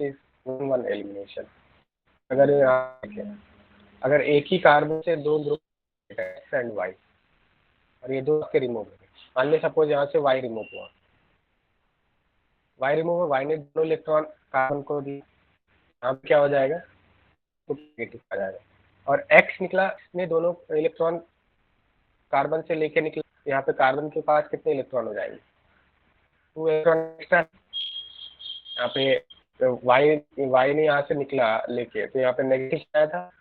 Is 1-1 elimination. अगर अगर एक ही कार्बन से दो ग्रुप एक्स एंड वाई और ये दो आपके रिमूव हो गए, मान लीजिए सपोज यहाँ से वाई रिमूव हुआ, वाई रिमूव, वाई ने दोनों इलेक्ट्रॉन कार्बन को दिया, यहाँ पे क्या हो जाएगा, तो नेगेटिव आ जाएगा। और एक्स निकला, इसने दोनों इलेक्ट्रॉन कार्बन से लेके निकला, यहाँ पे कार्बन के पास कितने इलेक्ट्रॉन हो जाएंगे, 2 इलेक्ट्रॉन एक्स्ट्रा। यहाँ पे वाई ने यहाँ से निकला लेके, तो यहाँ पे नेगेटिव आया था,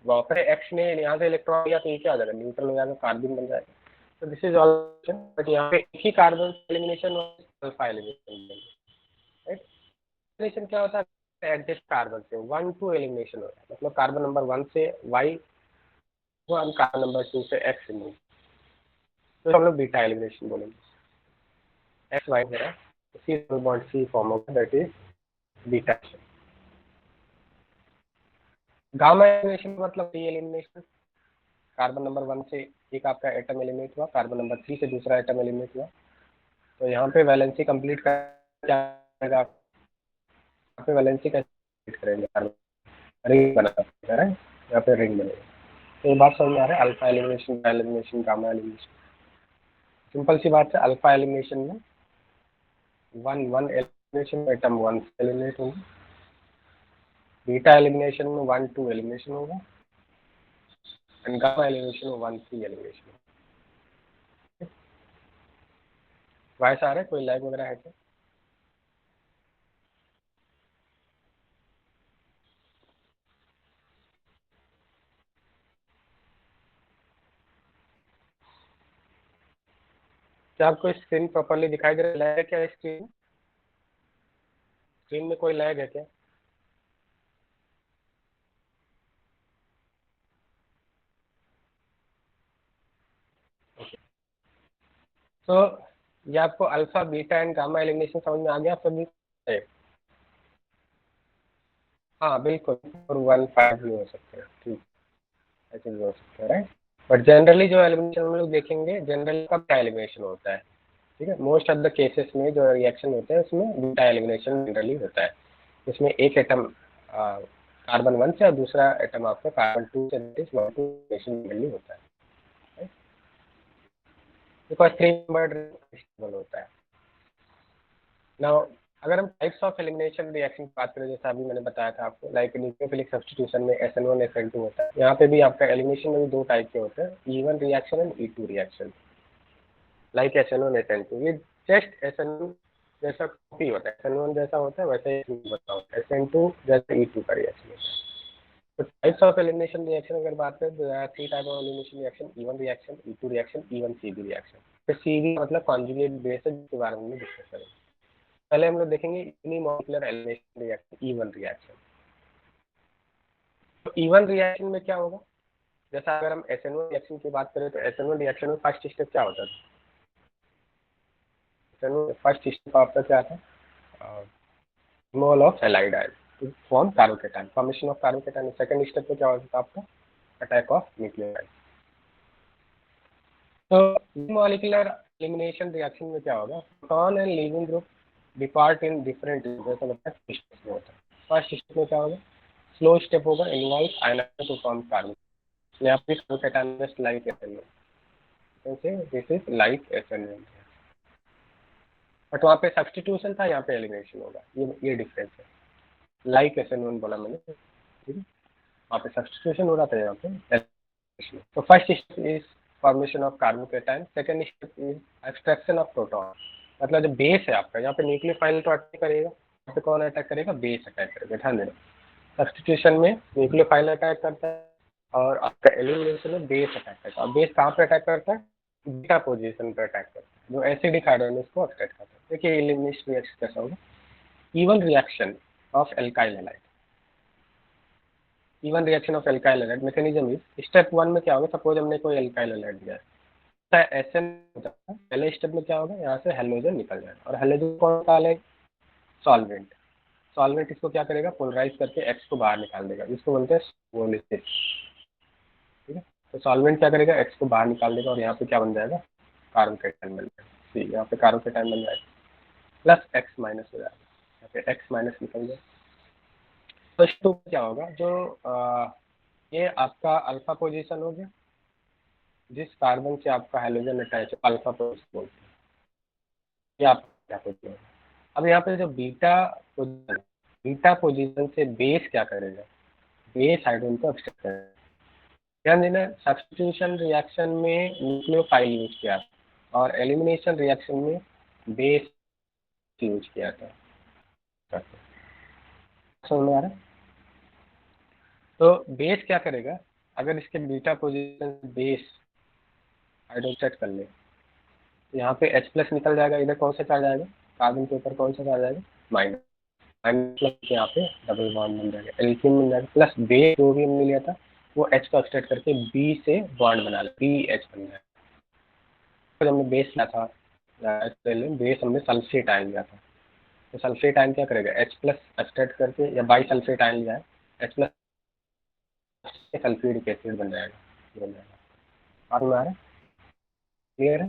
वापस एक्स ने यहाँ से इलेक्ट्रॉन लिया, तो ये क्या हो जाएगा, न्यूट्रल हो जाएगा, कार्बन बन जाएगा। तो दिस इज ऑल, बट यहाँ पे एक ही कार्बन एलिमिनेशन और अल्फा एलिमिनेशन, राइट। एलिमिनेशन क्या होता है, एडजस्ट कार्बन से 1-2 एलिमिनेशन हो रहा है, मतलब कार्बन नंबर 1 से वाई हुआ, कार्बन नंबर 2 से एक्स रिमूव, तो हम लोग बीटा एलिमिनेशन बोलेंगे। एक्स वाई है सी बॉन्ड सी फॉर्म होगा, that is beta. Gamma elimination मतलब डी एलिमिनेशन, कार्बन नंबर 1 से एक आपका एटम एलिमिनेट हुआ, कार्बन नंबर 3 से दूसरा एटम एलिमिनेट हुआ, तो यहाँ पे वैलेंसी कंप्लीट करेगा, यहाँ पे वैलेंसी कैसे करेंगे, कार्बन रिंग बना सकते हैं, यहाँ पे रिंग बनेगा। तो ये बात समझ में आ रहा है, alpha elimination, beta elimination, gamma elimination. Simple सी बात है, अल्फा एलिमिनेशन में 1-1 एलिमिनेशन, एटम 1 से एलिमिनेट होगा, बीटा एलिमिनेशन में 1-2 एलिमिनेशन होगा, एंड गामा एलिमिनेशन में 1-3 एलिमिनेशन होगा। वॉइस आ रहा है, कोई लैग वगैरह है क्या? क्या आपको स्क्रीन प्रॉपर्ली दिखाई दे रहा है क्या? स्क्रीन में कोई लैग है क्या? तो ये आपको alpha beta and gamma elimination समझ में आ गया सभी? हाँ बिल्कुल, 4-1-5 भी हो सकते हैं, ठीक, ऐसे भी हो सकते हैं, राइट। बट जनरली जो एलिमिनेशन हम लोग देखेंगे, जनरली कब क्या एलिमिनेशन होता है, ठीक है, मोस्ट ऑफ द केसेस में जो रिएक्शन होते हैं उसमें बीटा एलिमिनेशन जनरली होता है। इसमें एक एटम कार्बन 1 से और दूसरा एटम आपका कार्बन 2 से एलिमिनेशन जनरली होता है, बिकॉज 3 नंबर होता है। नाउ अगर हम टाइप्स ऑफ एलिमिनेशन रिएक्शन की बात करें, जैसा अभी मैंने बताया था आपको, लाइक न्यूक्लियोफिलिक सब्स्टिट्यूशन में SN1 SN2 होता है, यहाँ पे भी आपका एलिमिनेशन में भी 2 टाइप के होते हैं, E1 reaction and E2 reaction, like SN1 SN2। ये जस्ट SN1 जैसा कॉपी होता है, SN1 जैसा होता है वैसे ही बताओ, SN2 जैसा E2 का रिएक्शन होता है। तो टाइप्स ऑफ एलिमिनेशन रिएक्शन अगर बात करें, तो 3 type of elimination reaction, E1 reaction, E2 reaction, E1 CB reaction. तो CB मतलब कॉन्जुगेट बेस है, जिसके बारे में डिस्कस करेंगे। पहले हम लोग देखेंगे unimolecular elimination reaction, E1 reaction. तो E1 रिएक्शन में क्या होगा, जैसा अगर हम SN1 रिएक्शन की बात करें, तो SN1 रिएक्शन में फर्स्ट स्टेप क्या होता है, फर्स्ट स्टेप आपका क्या था, removal of halide ion to form carbocation, formation of carbocation. Second step में क्या होता था आपका, अटैक ऑफ न्यूक्लियोटाइड। तो यूनिमॉलिक्यूलर एलिमिनेशन रिएक्शन में क्या होगा, proton and leaving group depart in different, जैसा होता है फर्स्ट स्टेप में क्या होगा, स्लो स्टेप होगा, involve ionisation to form carbon, यहाँ पे carbocation just like SN1, this is like SN1, but वहाँ पे सब्स्टिट्यूशन था, यहाँ पे एलिमिनेशन होगा, ये डिफरेंस है। लाइक SN1 बोला मैंने, ठीक है, वहाँ पे सब्स्टिट्यूशन हो रहा था, यहाँ पे एलिमिनेशन। तो first step is formation of carbocation, second step is extraction of proton, मतलब जो बेस है आपका, यहाँ पे न्यूक्लियोफाइल तो अटैक करेगा, यहाँ पे कौन अटैक करेगा, बेस अटैक करेगा, ध्यान देना। सब्स्टिट्यूशन में न्यूक्लियोफाइल अटैक करता है, और आपका एलिमिनेशन में बेस अटैक करता है। और बेस कहाँ पे अटैक करता है, बीटा पोजीशन पे अटैक करता है, जो एसिडिक हाइड्रोजन को अटैक करता है। देखिए एलिमिनेशन रिएक्शन कैसा होगा, E1 reaction of alkyl halide, E1 reaction of alkyl halide mechanism is, step 1 में क्या होगा, सपोज हमने कोई एल्काइल हैलाइड दिया है, SN होता है, पहले स्टेप में क्या होगा, यहाँ से हेलोजन निकल जाएगा, और हेलोजन कौन निकालेगा, सॉल्वेंट। सॉल्वेंट इसको क्या करेगा, पोलराइज करके X को बाहर निकाल देगा, इसको बोलते हैं सोलिसिस, ठीक है। तो सॉल्वेंट क्या करेगा, X को बाहर निकाल देगा, और यहाँ पे क्या बन जाएगा, कार्बोकेटायन बन जाएगा, यहाँ पे कार्बोकेटायन बन जाएगा, प्लस X माइनस हो जाएगा, एक्स माइनस निकल गया। तो टू क्या होगा, जो ये आपका अल्फा पोजीशन हो गया, जिस कार्बन से आपका हाइड्रोजन अटैच है अल्फा पोजीशन बोलते हैं, ये आप क्या पोजीशन है। अब यहाँ पे जो बीटा पोजीशन से बेस क्या करेगा, बेस हाइड्रोजन को एक्सट्रैक्ट करेगा। ध्यान देना, सब्स्टिट्यूशन रिएक्शन में न्यूक्लियोफाइल यूज किया और एलिमिनेशन रिएक्शन में बेस यूज किया था। समझ में आ रहा है। तो बेस क्या करेगा, अगर इसके बीटा पोजीशन बेस हाइड्रोक्साइड कर ले तो यहाँ पे H प्लस निकल जाएगा, इधर कौन सा चार्ज आएगा, कार्बन के ऊपर कौन सा चार्ज आएगा, माइनस। माइनस प्लस यहाँ पे डबल बॉन्ड बन जाएगा, एल्कीन मिल जाएगा, प्लस बेस जो भी हमने लिया था वो H को एक्सट्रैक्ट करके B से बॉन्ड बना ले, BH बन जाएगा। तो हमने बेस लिया था, बेस हमने सल्फेट आयन लिया था, तो सल्फेट आयन क्या करेगा, H प्लस एक्सट्रैक्ट करके या बाई सल्फेट आयन लिया है, H प्लस सल्फ्यूरिक एसिड बन जाएगा, बात में आ रहा है, क्लियर है।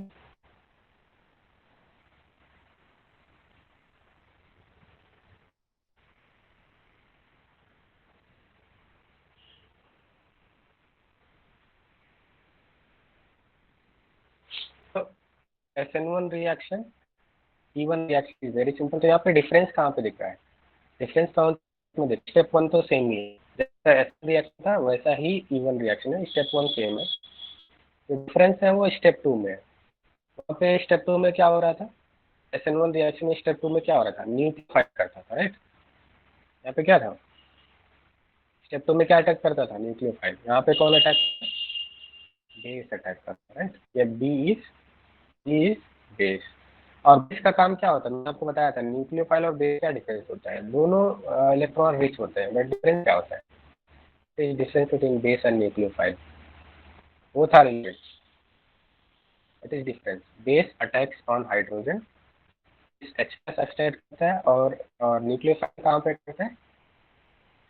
तो SN1 reaction E1 reaction is very simple. तो यहाँ पे डिफरेंस कहाँ पे दिख रहा है, डिफरेंस कहाँ में दिख, स्टेप वन तो सेम ही है, जैसा SN रिएक्शन था वैसा ही E1 रिएक्शन है, स्टेप वन सेम है। जो डिफरेंस है वो स्टेप टू में है। वहाँ पे स्टेप टू में क्या हो रहा था, SN1 रिएक्शन में स्टेप टू में क्या हो रहा था, न्यूक्लियोफाइल करता था, राइट। यहाँ पे क्या था, स्टेप टू में क्या अटैक करता था, न्यूक्लियोफाइल। यहाँ पे कौन अटैक, बेस अटैक करता है, राइट। ये बी इज बेस। और बेस का काम क्या होता है, मैंने आपको बताया था, न्यूक्लियोफाइल और बेस क्या डिफरेंस होता है, दोनों इलेक्ट्रॉन रिच होते हैं, बट डिफरेंस क्या होता है, difference between base and nucleophile, वो था related, it is difference. Base attacks on hydrogen, H plus attack करता है, और न्यूक्लियोफाइल कहाँ पे करता है,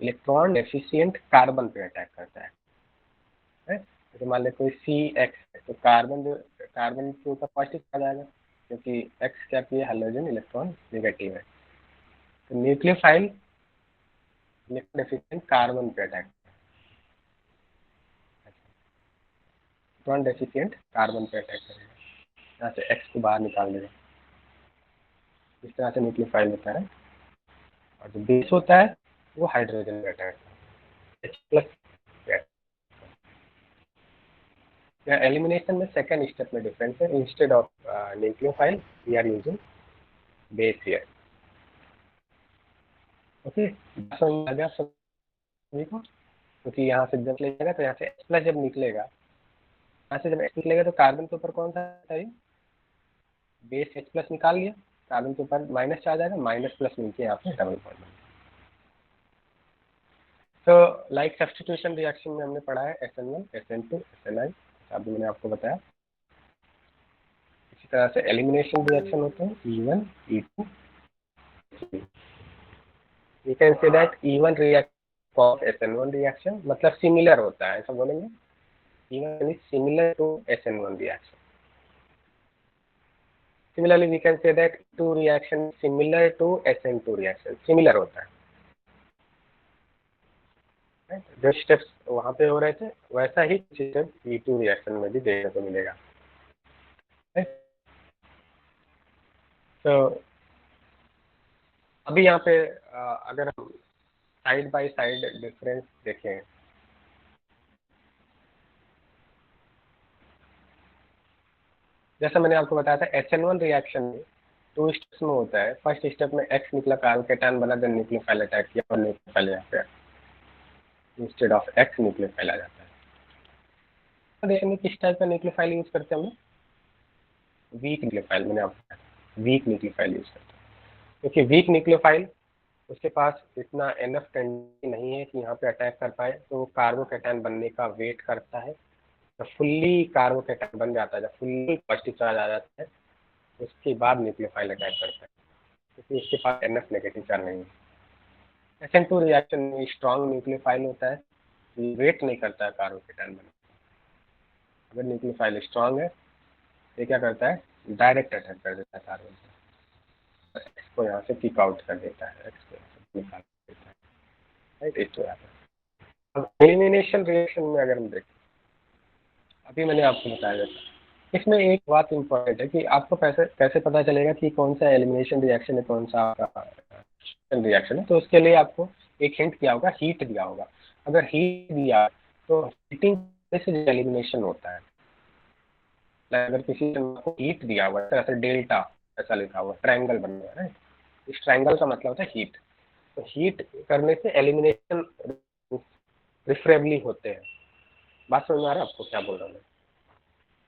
इलेक्ट्रॉन डेफिशिएंट कार्बन पे अटैक करता है, right? तो मान ले कोई CX है, तो कार्बन के ऊपर पॉजिटिव आ जाएगा, क्योंकि X क्या किया, हाइड्रोजन इलेक्ट्रॉन नेगेटिव है। तो न्यूक्लियोफाइल इलेक्ट्रॉन डेफिशिएंट कार्बन पे अटैक, इलेक्ट्रॉन डेफिशिएंट कार्बन पे अटैक करेगा, यहाँ से X को बाहर निकाल देगा। इस तरह से न्यूक्लियोफाइल होता है। और जो बेस होता है वो हाइड्रोजन पे अटैक करता है, H प्लस। या एलिमिनेशन में सेकंड स्टेप में डिफरेंस है, instead of nucleophile we are using base here. Okay, समझ में आ गया सभी को, क्योंकि यहाँ से जब निकलेगा तो यहाँ से H प्लस जब निकलेगा, यहाँ से जब H निकलेगा तो कार्बन के ऊपर कौन सा चाहिए, बेस H प्लस निकाल लिया, कार्बन के ऊपर माइनस चार्ज आएगा, माइनस प्लस मिलके यहाँ पे डबल बॉन्ड। तो लाइक सब्स्टिट्यूशन रिएक्शन में हमने पढ़ा है SN1 SN2 SNI, अभी मैंने आपको बताया। इसी तरह से एलिमिनेशन रिएक्शन होते हैं E1 E2 3। You can say that E1 reaction of SN1 reaction, मतलब सिमिलर होता है, ऐसा बोलेंगे, E1 is similar to SN1 reaction. Similarly, we can say that E2 reaction similar to SN2 reaction, similar होता है, right? जो steps वहाँ पे हो रहे थे वैसा ही स्टेप E2 रिएक्शन में भी देखने को मिलेगा, right? तो अभी यहाँ पे अगर हम साइड बाय साइड डिफरेंस देखें, जैसा मैंने आपको बताया था SN1 रिएक्शन में टू स्टेप्स में होता है। फर्स्ट स्टेप में X निकला, कार्बन कैटायन बना, देन न्यूक्लियोफाइल अटैक किया और न्यूक्लियोफाइल यहाँ पे इंस्टेड ऑफ X न्यूक्लियोफाइल आ जाता है। तो देखने किस टाइप का न्यूक्लियोफाइल यूज करते हैं हम लोग, वीक न्यूक्लियोफाइल, मैंने आपको बताया वीक न्यूक्लियोफाइल यूज करते हैं, क्योंकि वीक न्यूक्लियोफाइल उसके पास इतना एनफ टेंडेंसी नहीं है कि यहाँ पे अटैक कर पाए, तो कार्बोकैटायन बनने का वेट करता है, तो फुल्ली कार्बोकैटायन बन जाता है, जब फुल्ली पॉजिटिव चार्ज आ जाता है उसके बाद न्यूक्लियोफाइल अटैक करता है, क्योंकि इसके पास एनएफ नेगेटिव चार्ज नहीं है। SN2 रिएक्शन में स्ट्रॉन्ग न्यूक्लियोफाइल होता है, वेट नहीं करता है कार्बोकैटायन बनने। अगर न्यूक्लियोफाइल स्ट्रॉन्ग है तो क्या करता है, डायरेक्ट अटैक कर देता है कार्बन पर, को यहाँ से किक आउट कर देता है, एक्स को यहाँ से निकाल देता है, राइट। इस तरह का। अब एलिमिनेशन रिएक्शन में अगर हम देखें, अभी मैंने आपको बताया था, इसमें एक बात इम्पोर्टेंट है कि आपको कैसे कैसे पता चलेगा कि कौन सा एलिमिनेशन रिएक्शन है, कौन सा रिएक्शन है। तो उसके लिए आपको एक हिंट दिया होगा, हीट दिया होगा। अगर हीट दिया तो हीटिंग से एलिमिनेशन होता है। अगर किसी को हीट दिया हुआ है, जैसे डेल्टा ऐसा लिखा हुआ, ट्रायंगल बन गया है, इस ट्रायंगल का मतलब होता है हीट। तो हीट करने से एलिमिनेशन प्रिफरेबली होते हैं। बात समझ में आ रहा है आपको क्या बोल रहा हूँ,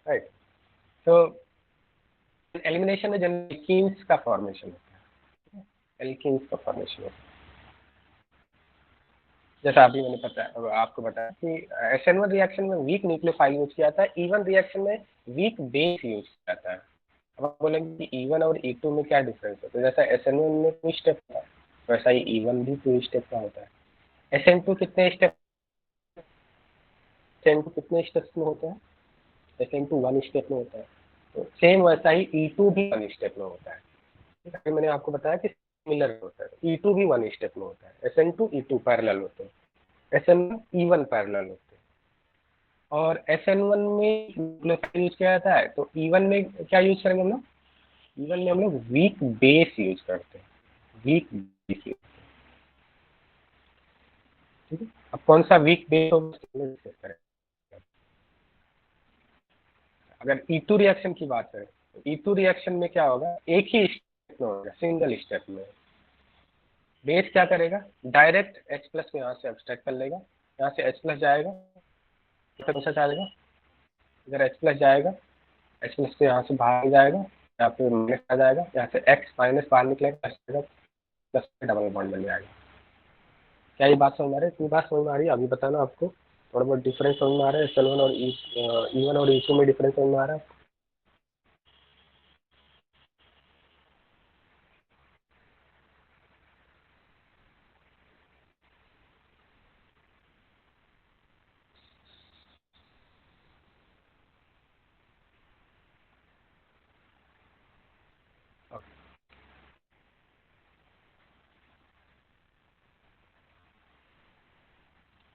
राइट। तो एलिमिनेशन में जनरली एल्कीन्स का फॉर्मेशन होता है, एल्कीन्स का फॉर्मेशन होता है। जैसा अभी मैंने आपको बताया कि SN1 रिएक्शन में वीक न्यूक्लियोफाइल यूज किया जाता है, E1 रिएक्शन में वीक बेस यूज किया जाता है। अब आप बोलेंगे कि E1 और E2 में क्या डिफरेंस होता है। जैसा SN1 में 2 स्टेप का, वैसा ही E1 भी 2 स्टेप का होता है। SN2 कितने स्टेप, SN2 कितने स्टेप्स में होता है, SN2 1 स्टेप में होता है। तो सेम वैसा ही E2 भी 1 स्टेप में होता है। ठीक है, मैंने आपको बताया कि सिमिलर होता है। E2 भी 1 स्टेप में होता है, SN2 E2 पैरेलल होते हैं, SN1 E1 पैरेलल होते हैं। और SN1 में न्यूक्लियोफाइल यूज किया जाता है, तो E1 में क्या यूज करेंगे हम लोग, E1 में हम लोग वीक बेस यूज करते हैं, वीक बेस यूज। ठीक है, अब कौन सा वीक बेस डिस्कस करें। अगर E2 रिएक्शन की बात करें तो E2 रिएक्शन में क्या होगा, एक ही स्टेप में होगा, सिंगल स्टेप में। बेस क्या करेगा, डायरेक्ट H प्लस को यहाँ से एब्स्ट्रैक्ट कर लेगा, यहाँ से H प्लस जाएगा, कौन सा जाएगा, इधर H प्लस जाएगा, H प्लस से यहाँ से बाहर जाएगा, यहाँ पे माइनस आ जाएगा, यहाँ से X माइनस बाहर निकलेगा, प्लस डबल बॉन्ड बन जाएगा। क्या ये बात समझ में आ रही है, इतनी बात समझ में आ रही है। अभी बताना आपको थोड़ा बहुत डिफरेंस समझ में आ रहा है, SN1 और E1 और E2 में डिफरेंस समझ में आ रहा है।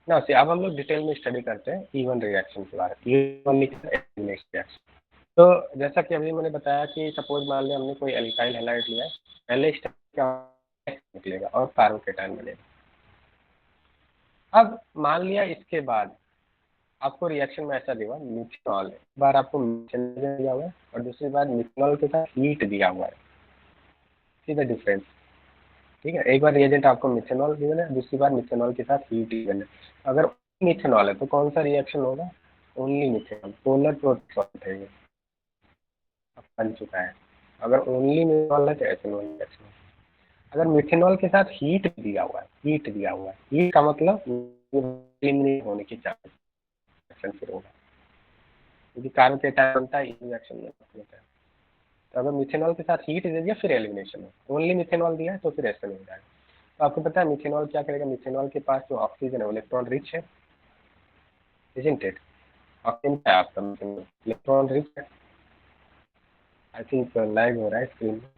ना से अब हम लोग डिटेल में स्टडी करते हैं E1 रिएक्शन के बारे में, E1 रिएक्शन। तो जैसा कि अभी मैंने बताया कि सपोज मान लिया हमने कोई एल्काइल हैलाइड लिया है, पहले स्टेप क्या निकलेगा और कार्बोकेटायन बनेगा। अब मान लिया इसके बाद आपको रिएक्शन में ऐसा दिया मिथेनॉल है, एक बार आपको मिथेनॉल दिया हुआ है और दूसरी बार मिथेनॉल के साथ हीट दिया हुआ है, सी द डिफरेंस। ठीक है, एक बार रिएजेंट आपको मिथेनॉल गिवन है, दूसरी बार मिथेनॉल के साथ हीट गिवन है। अगर मिथेनॉल है तो कौन सा रिएक्शन होगा, ओनली मिथेनॉल, पोलर प्रोटोन है, बन चुका है। अगर ओनली मिथेनॉल है तो एथेनॉल रिएक्शन। अगर मिथेनॉल के साथ हीट दिया हुआ है, हीट दिया हुआ है, हीट का मतलब होने की चांस फिर होगा, क्योंकि कार्बोकेटायन बनता है रिएक्शन में होता है। तो अगर मिथेनॉल के साथ हीट दे दिया फिर एलिमिनेशन है, ओनली मिथेनॉल दिया है तो फिर ऐसा नहीं हो जाएगा। तो आपको पता है मिथेनॉल क्या करेगा, मिथेनॉल के पास जो ऑक्सीजन है इलेक्ट्रॉन रिच है, इजंट इट। ऑक्सीजन क्या है आपका, इलेक्ट्रॉन रिच है। आई थिंक लैग हो रहा है स्क्रीन में।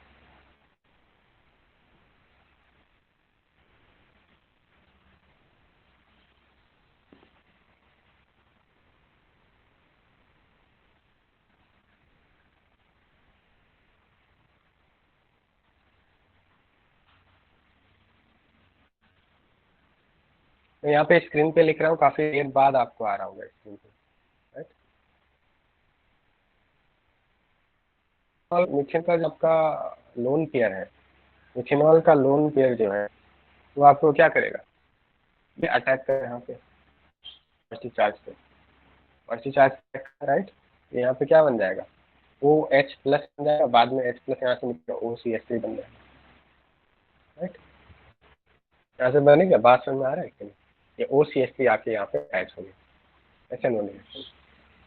मैं यहाँ पे स्क्रीन पे लिख रहा हूँ, काफी देर बाद आपको आ रहा होगा स्क्रीन पे, राइट। और मिथेन का जो आपका लोन पेयर है, मिथेनॉल का लोन पेयर जो है वो आपको क्या करेगा, ये अटैक कर यहाँ पे पॉजिटिव चार्ज पे, पॉजिटिव चार्ज, राइट। यहाँ पे क्या बन जाएगा, ओ एच प्लस बन जाएगा, बाद में एच प्लस यहाँ से निकलेगा OCH3 बन जाएगा, राइट। यहाँ से बनेगा, बात समझ में आ रहा है कि नहीं, ये OCH3 आके यहाँ पे अटैच हो गया, ऐसा नहीं है।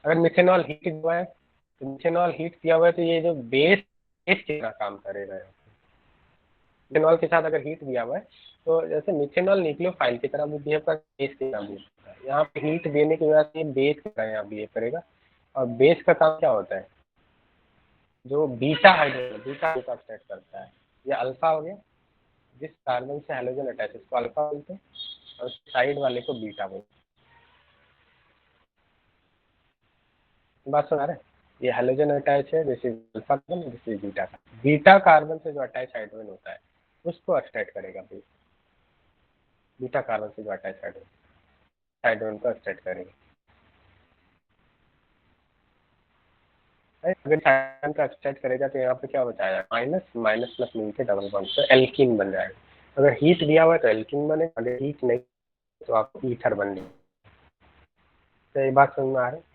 अगर मिथेनॉल हीट हुआ है तो मिथेनॉल हीट किया हुआ है तो ये जो बेस बेस की तरह काम करेगा। मिथेनॉल के साथ अगर हीट दिया हुआ है तो जैसे मिथेनॉल न्यूक्लियोफाइल की तरह भी बिहेव कर, बेस की तरह बिहेव करता है। यहाँ पे हीट देने की वजह से बेस की तरह यहाँ बिहेव करेगा। और बेस का काम क्या होता है, जो beta hydrogen beta group extract करता है, ये अल्फा हो गया, जिस कार्बन से हैलोजन अटैच है उसको अल्फा बोलते हैं, और साइड वाले को बीटा बोलते हैं। बात सुना रहे? ये हैलोजन अटैच है, this is alpha carbon, this is beta carbon. Beta carbon से जो अटैच हाइड्रोजन होता है उसको एक्सट्रैक्ट करेगा भाई, बीटा कार्बन से जो अटैच हाइड्रोजन को एक्सट्रैक्ट करेगा। अगर हाइड्रोजन का एक्सट्रैक्ट करेगा तो यहाँ पे क्या बचाया, माइनस माइनस प्लस मिलकर डबल बॉन्ड तो एल्कीन बन जाएगा। अगर हीट दिया हुआ है तो एल्कीन बने, अगर हीट नहीं तो आपको ईथर बन जाए। तो ये बात समझ में आ रही है?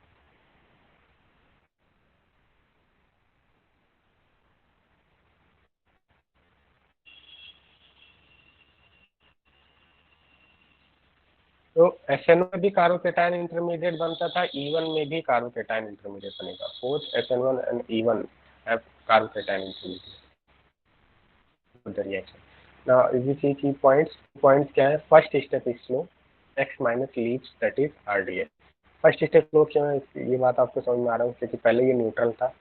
तो SNO में भी कार्बोकेटायन इंटरमीडिएट बनता था, E1 में भी कार्बोकेटायन इंटरमीडिएट बनेगा। Both SN1 and E1 have carbocation intermediate reaction. Now you see key points क्या है? First step is slow, X minus leaves that is RDS। First step slow क्यों है, ये बात आपको समझ में आ रहा है क्योंकि पहले ये न्यूट्रल था,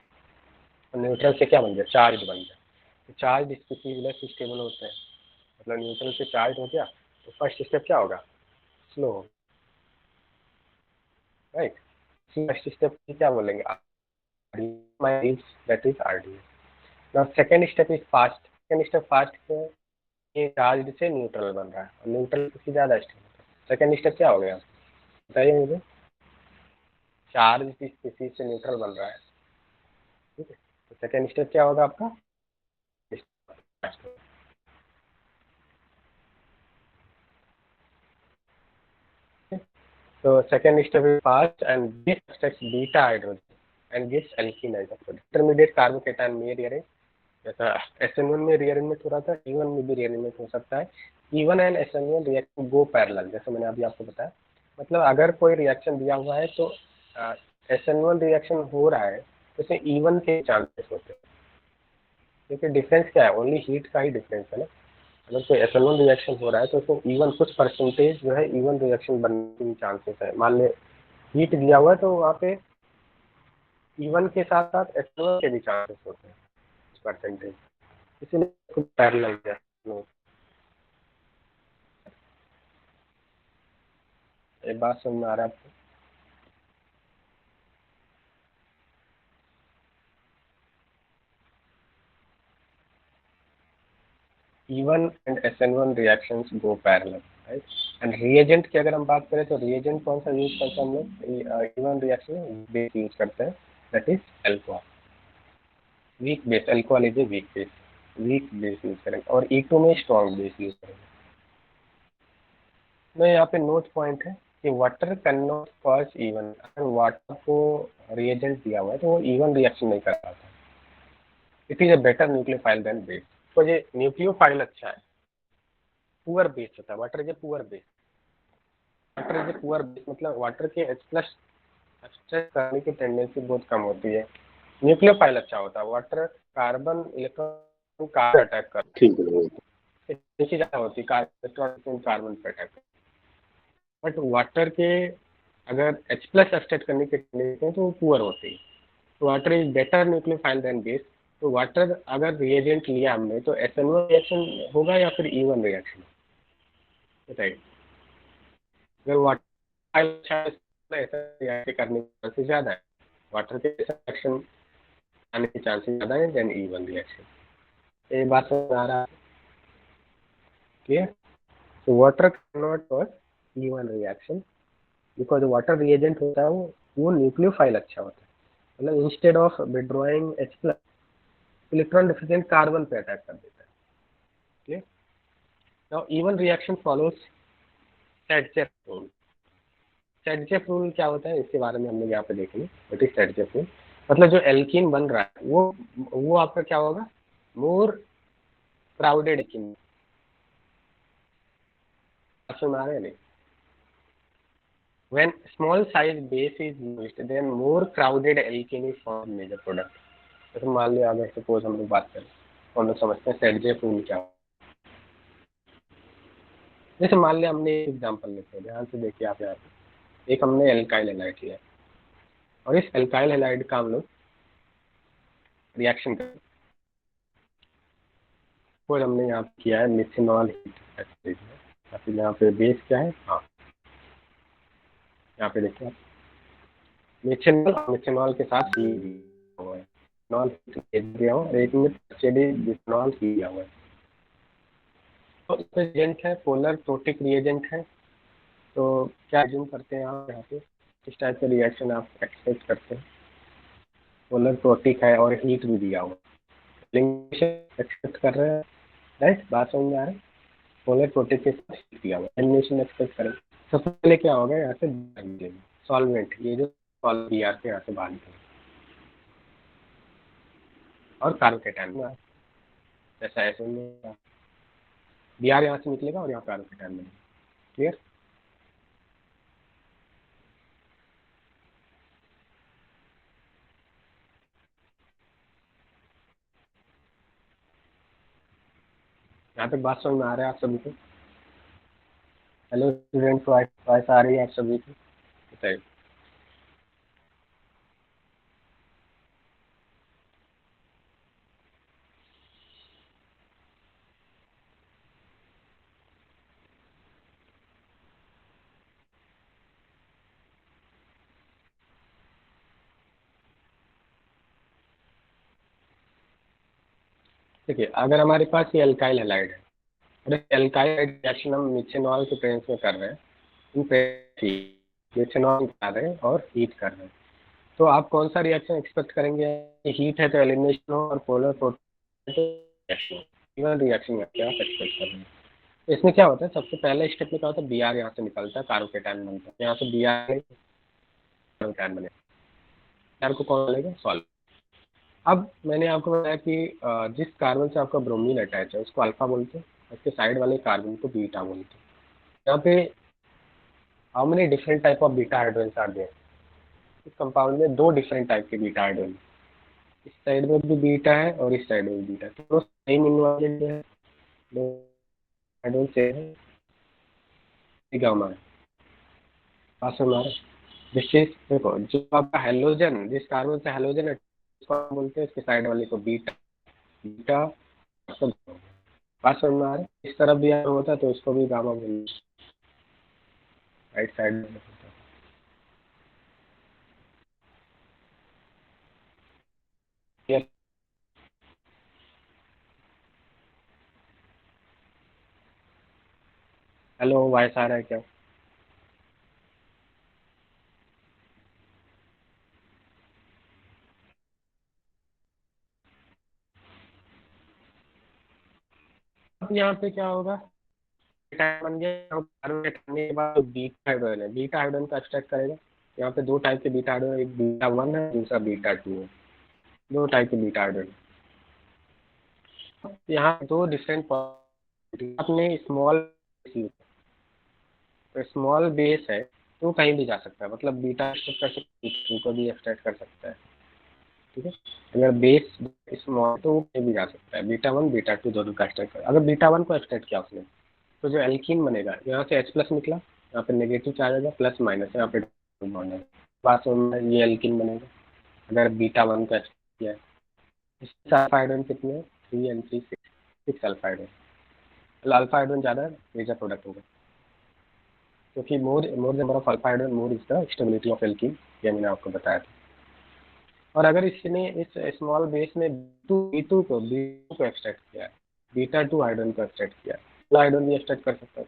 न्यूट्रल से क्या बन गया, चार्ज बन गया। तो चार्ज स्पीसीज लेस स्टेबल होते हैं, मतलब न्यूट्रल से चार्ज हो गया तो फर्स्ट स्टेप क्या होगा, स्लो, राइट। फर्स्ट स्टेप क्या बोलेंगे, that is RDS। Now second step is fast. Second step fast है, ये चार्ज से न्यूट्रल बन रहा है और न्यूट्रल किसी ज़्यादा स्टेबल है। सेकंड स्टेप क्या हो गया बताइए मुझे, चार्ज की स्पीसीज से न्यूट्रल बन रहा है, ठीक है। तो सेकंड स्टेप क्या होगा आपका, so second step is fast and this extracts beta hydrogen and gives alkene as a product. Intermediate carbocation में rearrange, जैसा SN1 में rearrangement हो रहा था, E1 में भी rearrangement हो सकता है। E1 and SN1 reaction go parallel, जैसे मैंने अभी आपको बताया। मतलब अगर कोई रिएक्शन दिया हुआ है तो SN1 रिएक्शन हो रहा है तो इसमें E1 के चांसेस होते हैं, क्योंकि डिफरेंस क्या है, ओनली हीट का ही डिफरेंस है ना। अगर कोई SN1 रिएक्शन हो रहा है तो उसमें E1 कुछ परसेंटेज जो है E1 रिएक्शन बनने के चांसेस है। मान ले हीट दिया हुआ है तो वहाँ पे E1 के साथ साथ SN1 के भी चांसेस होते हैं कुछ परसेंटेज, इसीलिए कुछ पैरेलल है। ये बात समझ में आ रहा है आपको? E1 and SN1 reactions go parallel, right? And reagent की अगर हम बात करें तो reagent कौन सा यूज करते हैं हम लोग E1 रिएक्शन में, बेस यूज करते हैं, that is alcohol, weak base. Alcohol is a weak base, weak base use करेंगे, और E2 में स्ट्रॉन्ग बेस यूज करेंगे। मैं यहाँ पे नोट पॉइंट है कि water can not cause E1। अगर वाटर को रिएजेंट दिया हुआ है तो वो E1 रिएक्शन नहीं कर पाता। It is a better nucleophile than base. तो ये न्यूक्लियोफाइल अच्छा है, पुअर बेस होता है, water is a poor base. Water is a poor base मतलब वाटर के H प्लस एक्सट्रैक्ट करने की टेंडेंसी बहुत कम होती है। न्यूक्लियोफाइल अच्छा होता है, water carbon electron carbon attack कर, ठीक है, ज़्यादा होती है इलेक्ट्रॉन कार्बन पर अटैक। बट वाटर के अगर H प्लस एक्सट्रैक्ट करने की टेंडेंसी है तो वो पुअर होती है। तो water is better nucleophile than base. तो वाटर अगर रिएजेंट लिया हमने तो SN1 रिएक्शन होगा या फिर E1 रिएक्शन, राइट। अगर वाटर अच्छा है तो ऐसा रिएक्ट करने के चांसेस ज़्यादा है, वाटर के रिएक्शन आने के चांसेस ज़्यादा है देन E1 रिएक्शन। ये बात समझ आ रहा है, क्लियर? तो water can not cause E1 reaction because water reagent होता है वो न्यूक्लियोफाइल अच्छा होता है, मतलब instead of withdrawing H plus electron deficient carbon पे अटैक कर देता है, clear? Now E1 reaction follows सेडजेफ rule. सेडजेफ rule क्या होता है इसके बारे में हम लोग यहाँ पे देखेंगे। व्हाट इज सेडजेफ रूल, मतलब जो एल्कीन बन रहा है वो आपका क्या होगा, मोर क्राउडेड एल्कीन। समझ आ रहे हैं नहीं? When small size base is used, then more crowded alkene is formed in major product. जैसे मान लिया अगर सपोज हम लोग बात करें, हम लोग समझते हैं सेडजेफ रूल क्या है। जैसे मान लिया हमने एक एग्जांपल लेते हैं, ध्यान से देखिए आप यहाँ पे, एक हमने एल्काइल हैलाइड लिया और इस एल्काइल हैलाइड का हम लोग रिएक्शन करें, और हमने यहाँ पे किया है मिथेनॉल हीट एक्सचेंज। या फिर यहाँ पे बेस क्या है, हाँ यहाँ पे देखिए आप, मिथेनॉल और मिथेनॉल के साथ सी दिया हुआ है, मिथेनॉल दिया हुआ है और एक में मिथेनॉल दिया हुआ है। तो इसमें रिएजेंट है, पोलर प्रोटिक रिएजेंट है। तो क्या एज्यूम करते हैं आप यहाँ पे, किस टाइप का रिएक्शन आप एक्सपेक्ट करते हैं? पोलर प्रोटिक है और हीट भी दिया हुआ है, एक्सपेक्ट कर रहे हैं, राइट? बात समझ में आ रहा है? पोलर प्रोटिक के साथ हीट दिया हुआ है, एलिमिनेशन एक्सपेक्ट करें। सबसे पहले क्या होगा, यहाँ से सॉल्वेंट, ये जो सॉल्व बी आर से यहाँ से बाहर निकलेगा और कार्बोकेटाइन में जैसा ऐसे में बी आर यहाँ से निकलेगा और यहाँ कार्बोकेटाइन में। क्लियर? यहाँ तक बात समझ में आ रहा है आप सभी को? हेलो स्टूडेंट, वॉइस आ रही है आप सभी को? बताइए। देखिए, अगर हमारे पास ये अल्काइल हैलाइड है और एल्काइल रिएक्शन हम मिथेनॉल के प्रेजेंस में कर रहे हैं, मिथेनॉल निकाल रहे हैं और हीट कर रहे हैं, तो आप कौन सा रिएक्शन एक्सपेक्ट करेंगे? हीट है तो एलिमिनेशन हो और पोलर प्रोटीन रिएक्शन है क्या आप एक्सपेक्ट कर रहे हैं? तो इसमें क्या होता है, सबसे पहले स्टेप में क्या होता है, बी आर यहाँ से निकलता है, कार्बोकेटाइन बनता है, यहाँ से बी आर कार्बोकेटाइन बनेगा, आर को कौन लेगा, सॉल्व। अब मैंने आपको बताया कि जिस कार्बन से आपका ब्रोमीन अटैच है उसको अल्फा बोलते हैं, उसके साइड वाले कार्बन को बीटा बोलते हैं। यहाँ पे how many different type of beta hydrogen are there? इस कंपाउंड में दो डिफरेंट टाइप के बीटा हाइड्रोजन, इस साइड में भी बीटा है और इस साइड में भी बीटा है, तो सेम इन्वायरमेंट है, दो हाइड्रोजन सेम है, गामा है। पास में हमारा विशेष देखो, जो आपका हेलोजन, जिस कार्बन से हेलोजन है उसको हम बोलते हैं, इसके साइड वाले को बीटा, बीटा सब पास में आ रहा है। इस तरफ भी अगर होता तो उसको भी गामा बोलते, राइट साइड में होता। यस। हेलो, वॉइस आ रहा है क्या? अब यहाँ पे क्या होगा, बन गया, कार्बन हटाने के बाद बीटा हाइड्रोजन है, बीटा हाइड्रोजन का एक्सट्रैक्ट करेगा। यहाँ पे दो टाइप के बीटा हाइड्रोजन, एक बीटा वन है, दूसरा बीटा टू है, दो टाइप के बीटा हाइड्रोजन। यहाँ दो डिफरेंट आपने स्मॉल, तो स्मॉल बेस है तो कहीं भी जा सकता है, मतलब बीटा एक्सट्रैक्ट कर सकता है, टू को भी एक्सट्रैक्ट कर सकता है। ठीक है, अगर बेस स्मॉल तो वो कहीं भी जा सकता है, बीटा वन बीटा टू दोनों का एक्सट्रैक्ट कर। अगर बीटा वन को एक्सट्रैक्ट किया उसने तो जो एल्कीन बनेगा, यहाँ से H प्लस निकला, यहाँ पे नेगेटिव चार्ज आएगा, प्लस माइनस यहाँ पे बॉन्ड है, वास्तव में ये एल्कीन बनेगा अगर बीटा वन को एक्सट्रैक्ट किया है। इससे अल्फा हाइड्रोजन कितने हैं, 3 and 3 6, 6 alpha hydrogen, alpha hydrogen ज़्यादा मेजर प्रोडक्ट होगा, क्योंकि more more number of alpha hydrogen more is the stability of alkene, ये मैंने आपको बताया था। और अगर इसने इस स्मॉल बेस में बी टू को एक्सट्रैक्ट किया है, बीटा टू हाइड्रोजन को एक्सट्रैक्ट किया है, हाइड्रोजन भी एक्सट्रैक्ट कर सकता है,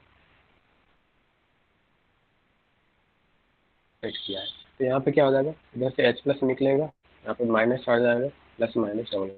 एक्सट्रैक्ट किया है, तो यहाँ पे क्या हो जाएगा, इधर से H प्लस निकलेगा, यहाँ पे माइनस चार्ज आएगा, प्लस माइनस डबल।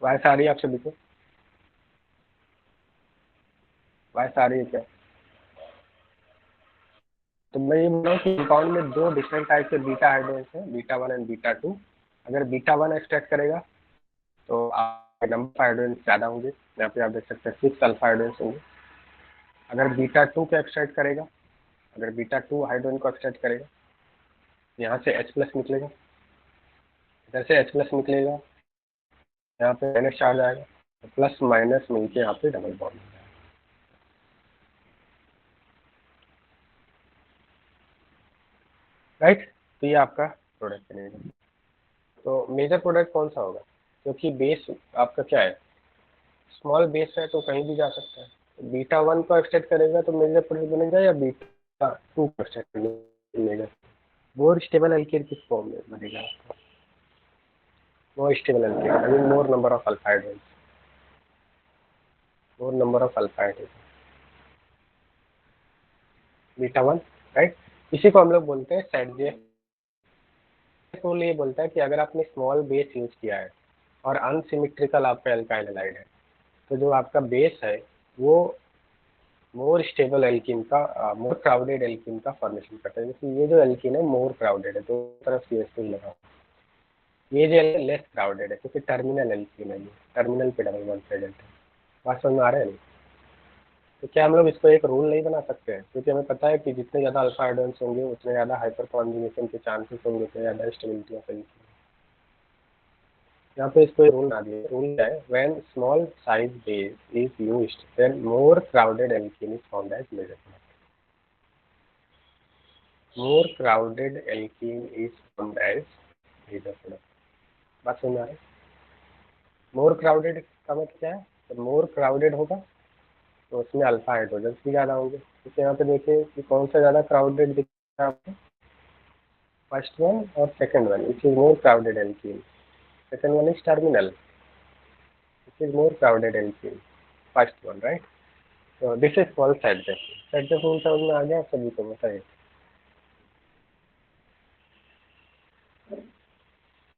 वॉइस आ रही है आप सभी को? वॉइस आ रही है क्या? तो मैं ये बोल रहा हूँ कि कंपाउंड में दो डिफरेंट टाइप के बीटा हाइड्रोजन है, बीटा 1 एंड बीटा 2। अगर बीटा 1 एक्सट्रैक्ट करेगा तो आपके नंबर हाइड्रोजन ज़्यादा होंगे, यहाँ पे आप देख सकते हैं 6 अल्फा हाइड्रोजन होंगे। अगर बीटा 2 को एक्सट्रैक्ट करेगा, अगर बीटा 2 हाइड्रोजन को एक्सट्रैक्ट करेगा, यहाँ से H प्लस निकलेगा, इधर से H प्लस निकलेगा, यहाँ पे माइनस चार्ज आएगा, तो प्लस माइनस मिलके यहाँ पे डबल बॉन्ड हो जाएगा। राइट, तो ये आपका प्रोडक्ट बनेगा। तो मेजर प्रोडक्ट कौन सा होगा? क्योंकि बेस आपका क्या है, स्मॉल बेस है तो कहीं भी जा सकता है। तो बीटा 1 को एक्सट्रैक्ट करेगा तो मेजर प्रोडक्ट बनेगा, या बीटा 2 को एक्सट्रैक्ट करेगा मोर स्टेबल एल्केन किस फॉर्म में बनेगा? More stable alkane I mean more number of alpha hydrogen, more number of alpha hydrogen, beta 1, right. इसी को हम लोग बोलते हैं सेट जे। तो ये बोलता है कि अगर आपने स्मॉल बेस यूज किया है और अनसिमेट्रिकल आपका एल्काइल हैलाइड है, तो जो आपका बेस है वो मोर स्टेबल एल्कीन का, मोर क्राउडेड एल्कीन का फॉर्मेशन करता है। जैसे ये जो एल्कीन है मोर क्राउडेड है, दो तरफ CH2 लगा, ये जो है लेस क्राउडेड है क्योंकि टर्मिनल एल्कीन है, ये टर्मिनल पे डबल बॉन्ड प्रेजेंट है। बात समझ में आ रहा है नहीं? तो क्या हम लोग इसको एक रूल नहीं बना सकते हैं? क्योंकि हमें पता है कि जितने ज़्यादा अल्फा हाइड्रोजन होंगे उतने ज़्यादा हाइपर कॉन्जुगेशन के चांसेस होंगे, उतने ज़्यादा स्टेबिलिटी ऑफ एल्कीन। यहाँ पे इसको रूल बना दिया। रूल क्या है? When small size base is used then more crowded alkene is formed as major product. More crowded alkene is formed as major product. बात समझ में आ रहा है? मोर क्राउडेड का मतलब क्या है? तो मोर क्राउडेड होगा तो उसमें अल्फा हाइड्रोजन भी ज़्यादा होंगे। तो यहाँ पे देखिए कि कौन सा ज़्यादा क्राउडेड दिख रहा है आपको, फर्स्ट वन और second one, which is more crowded alkene. Second one is terminal, which is more crowded alkene, first one, right. So this is called Sadgef. Sadgef rule समझ में आ गया सभी को? बताइए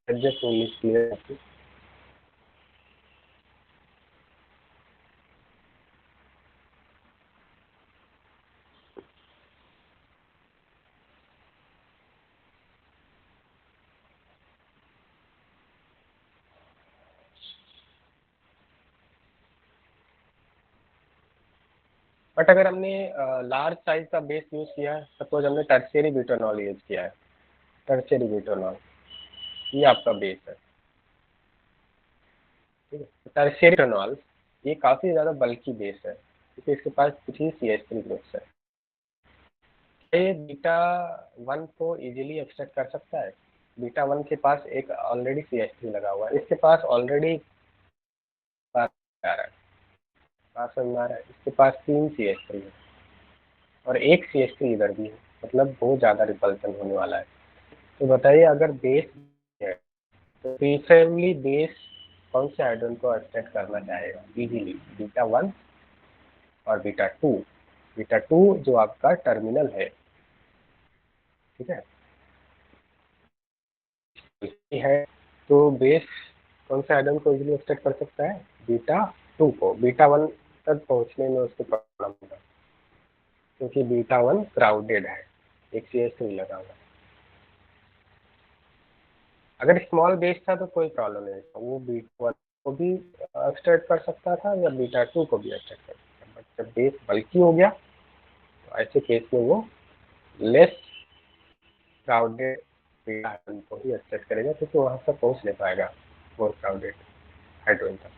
Sadgef rule is clear? But अगर हमने large size का base use किया है, सपोज हमने टर्शियरी ब्यूटानॉल यूज किया है, टर्शियरी ब्यूटानॉल ये आपका बेस है, ठीक है। टर्शियरी ब्यूटानॉल ये काफी ज्यादा बल्की बेस है क्योंकि इसके पास कुछ ही CH3 ग्रुप्स है। ये बीटा 1 को इजीली एक्सट्रैक्ट कर सकता है। बीटा 1 के पास एक ऑलरेडी CH3 लगा हुआ है, इसके पास ऑलरेडी आ रहा है, बात समझ में आ रहा है? इसके पास 3 CH3 है और एक CH3 इधर भी है, मतलब बहुत ज़्यादा रिपल्सन होने वाला है। तो बताइए अगर बेस है तो प्रीफरेबली बेस कौन से हाइड्रोजन को एक्सट्रैक्ट करना चाहेगा इजीली? बीटा 1 और बीटा 2। बीटा 2 जो आपका टर्मिनल है, ठीक है, तो बेस कौन से हाइड्रोजन को इजीली एक्सट्रैक्ट कर सकता है? बीटा 2 को। बीटा 1 तक पहुंचने में उसको प्रॉब्लम होगा क्योंकि बीटा 1 क्राउडेड है, एक CH3 लगा हुआ है। अगर स्मॉल बेस था तो कोई प्रॉब्लम नहीं था, वो बीटा 1 को भी एक्सट्रैक्ट कर सकता था या बीटा 2 को भी एक्सट्रैक्ट कर सकता था। बट जब बेस बल्कि हो गया तो ऐसे केस में वो लेस क्राउडेड बीटा हाइड्रोजन को ही एक्सट्रैक्ट करेगा क्योंकि वहां तक पहुंच नहीं पाएगा मोर क्राउडेड हाइड्रोजन तक।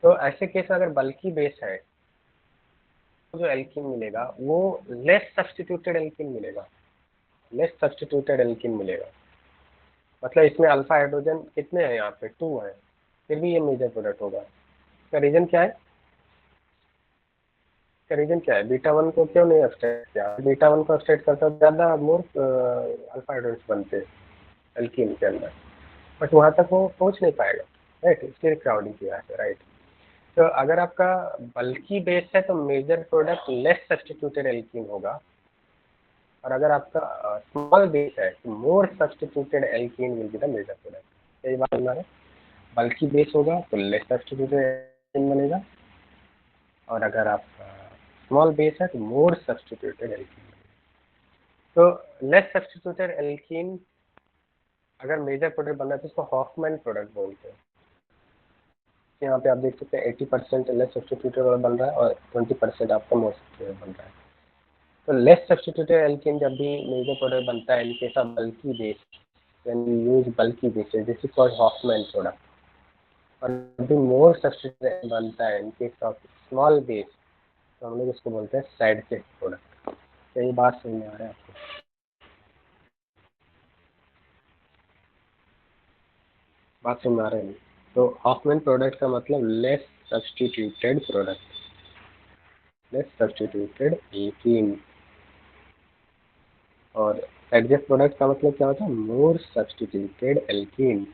तो ऐसे केस में अगर बल्कि बेस है तो जो एल्कीन मिलेगा वो लेस सब्स्टिट्यूटेड एल्कीन मिलेगा, लेस सब्स्टिट्यूटेड एल्कीन मिलेगा। मतलब इसमें अल्फा हाइड्रोजन कितने हैं? यहाँ पे 2 है, फिर भी ये मेजर प्रोडक्ट होगा। इसका रीजन क्या है? इसका रीजन क्या है? बीटा 1 को क्यों नहीं एक्सट्रैक्ट किया? बीटा 1 को एक्सट्रैक्ट करता तो ज़्यादा मोर अल्फा हाइड्रोजन बनते एल्कीन के अंदर, बट वहाँ तक वो पहुँच नहीं पाएगा, राइट, इसलिए क्राउडिंग की वजह से, राइट। तो अगर आपका बल्कि बेस है तो major product less substituted alkene होगा, और अगर आपका स्मॉल बेस है तो more substituted alkene will be the major product. यही बात हमारे बल्कि बेस होगा तो लेस सब्स्टिट्यूटेड एल्कीन बनेगा, और अगर आप स्मॉल बेस है तो मोर सब्स्टिट्यूटेड एल्कीन बनेगा। तो लेस सब्स्टिट्यूटेड एल्कीन अगर मेजर प्रोडक्ट बनना है तो उसको हॉफमैन प्रोडक्ट बोलते हैं। यहाँ पे आप देख सकते हैं 80% लेस सब्स्टिट्यूटेड वाला बन रहा है और 20% आपका मोर सब्स्टिट्यूटेड बन रहा है। तो लेस सब्स्टिट्यूटेड एल्कीन जब भी मेजर प्रोडक्ट बनता है इनके साथ बल्कि base, when we use bulky bases, this is called Hoffman product. और जब भी मोर सब्स्टिट्यूटेड बनता है इनके साथ स्मॉल बेस तो हम लोग इसको बोलते हैं साइड चेक प्रोडक्ट। तो ये बात समझ में आ रहा है आपको? बात समझ में आ रहा है? तो हॉफमैन प्रोडक्ट का मतलब less substituted product, less substituted alkene. और एडजस्ट प्रोडक्ट का मतलब क्या होता है? मोर substituted alkene.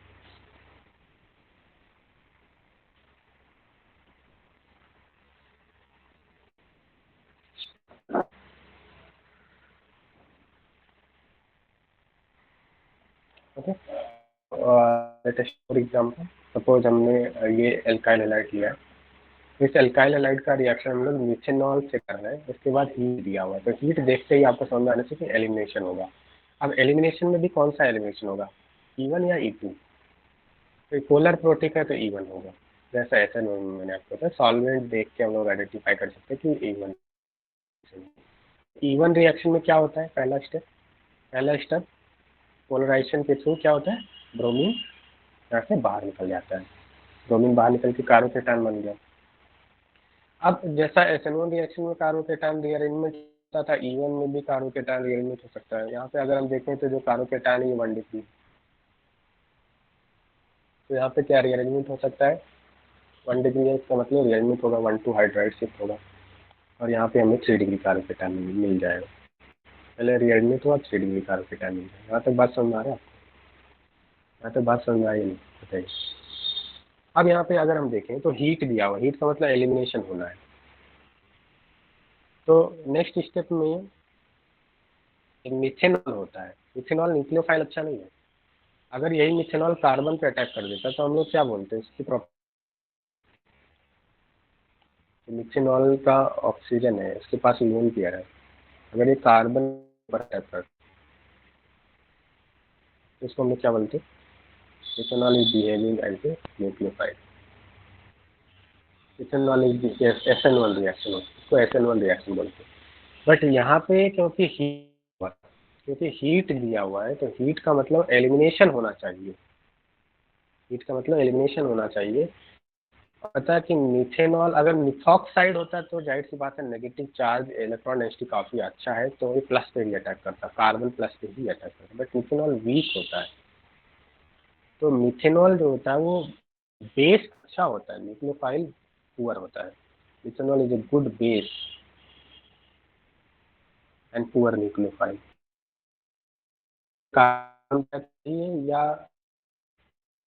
Okay, for example suppose हमने ये एल्काइल हैलाइड लिया है, इस एल्काइल हैलाइड का रिएक्शन हम लोग मिथेनॉल से कर रहे हैं, उसके बाद हीट दिया हुआ है, तो हीट देखते ही आपको समझ में आने से कि एलिमिनेशन होगा। अब एलिमिनेशन में भी कौन सा एलिमिनेशन होगा, E1 या E2? तो पोलर प्रोटिक है तो E1 होगा। जैसा ऐसा मैंने आपको बताया, सॉल्वेंट देख के हम लोग आइडेंटिफाई कर सकते हैं कि E1। E1 रिएक्शन में क्या होता है? पहला स्टेप पोलराइजेशन के थ्रू क्या होता है, ब्रोमीन यहाँ से बाहर निकल जाता है, ब्रोमीन बाहर निकल के कार्बोकेटायन बन गया। अब जैसा SN1 रिएक्शन में कार्बोकेटायन रीअरेंजमेंट होता था, E1 में भी कार्बोकेटायन रीअरेंजमेंट हो सकता है। यहाँ पे अगर हम देखें तो जो कार्बोकेटायन है ये 1 डिग्री, तो यहाँ पे क्या रीअरेंजमेंट हो सकता है, 1 डिग्री है, इसका मतलब रीअरेंजमेंट होगा 1,2 हाइड्राइड शिफ्ट होगा, और यहाँ पे हमें 3 डिग्री कार्बोकेटायन मिल जाएगा। पहले रीअरेंजमेंट हुआ 3 डिग्री कार्बोकेटायन मिल जाएगा। यहाँ तक बात समझ में आ रहा है आपको? यहाँ तक बात समझ में आई नहीं? बताइए। अब यहाँ पे अगर हम देखें तो हीट दिया हुआ, हीट का मतलब एलिमिनेशन होना है। तो नेक्स्ट स्टेप में मिथेनॉल होता है। मिथेनॉल न्यूक्लियोफाइल अच्छा नहीं है। अगर यही मिथेनॉल कार्बन पे अटैक कर देता तो हम लोग क्या बोलते हैं उसकी मिथेनॉल का ऑक्सीजन है, इसके पास लोन पेयर है, अगर ये कार्बन पर अटैक कर तो इसको हम लोग क्या बोलते हैं, methanol is behaving as a nucleophile. Methanol is SN1 reaction, इसको SN1 रिएक्शन बोलते हैं। बट यहाँ पे क्योंकि हीट दिया हुआ है तो हीट का मतलब एलिमिनेशन होना चाहिए, हीट का मतलब एलिमिनेशन होना चाहिए। पता है कि मिथेनॉल अगर मिथॉक्साइड होता तो जाहिर सी बात है नेगेटिव चार्ज, इलेक्ट्रॉन डेंसिटी काफ़ी अच्छा है तो ये प्लस पे ही अटैक करता, कार्बन प्लस पे ही अटैक करता, बट मिथेनॉल वीक होता है। तो मिथेनॉल जो होता है वो बेस अच्छा होता है, न्यूक्लियोफाइल पुअर होता है। Methanol is a good base and poor nucleophile. Carbon पे चाहिए या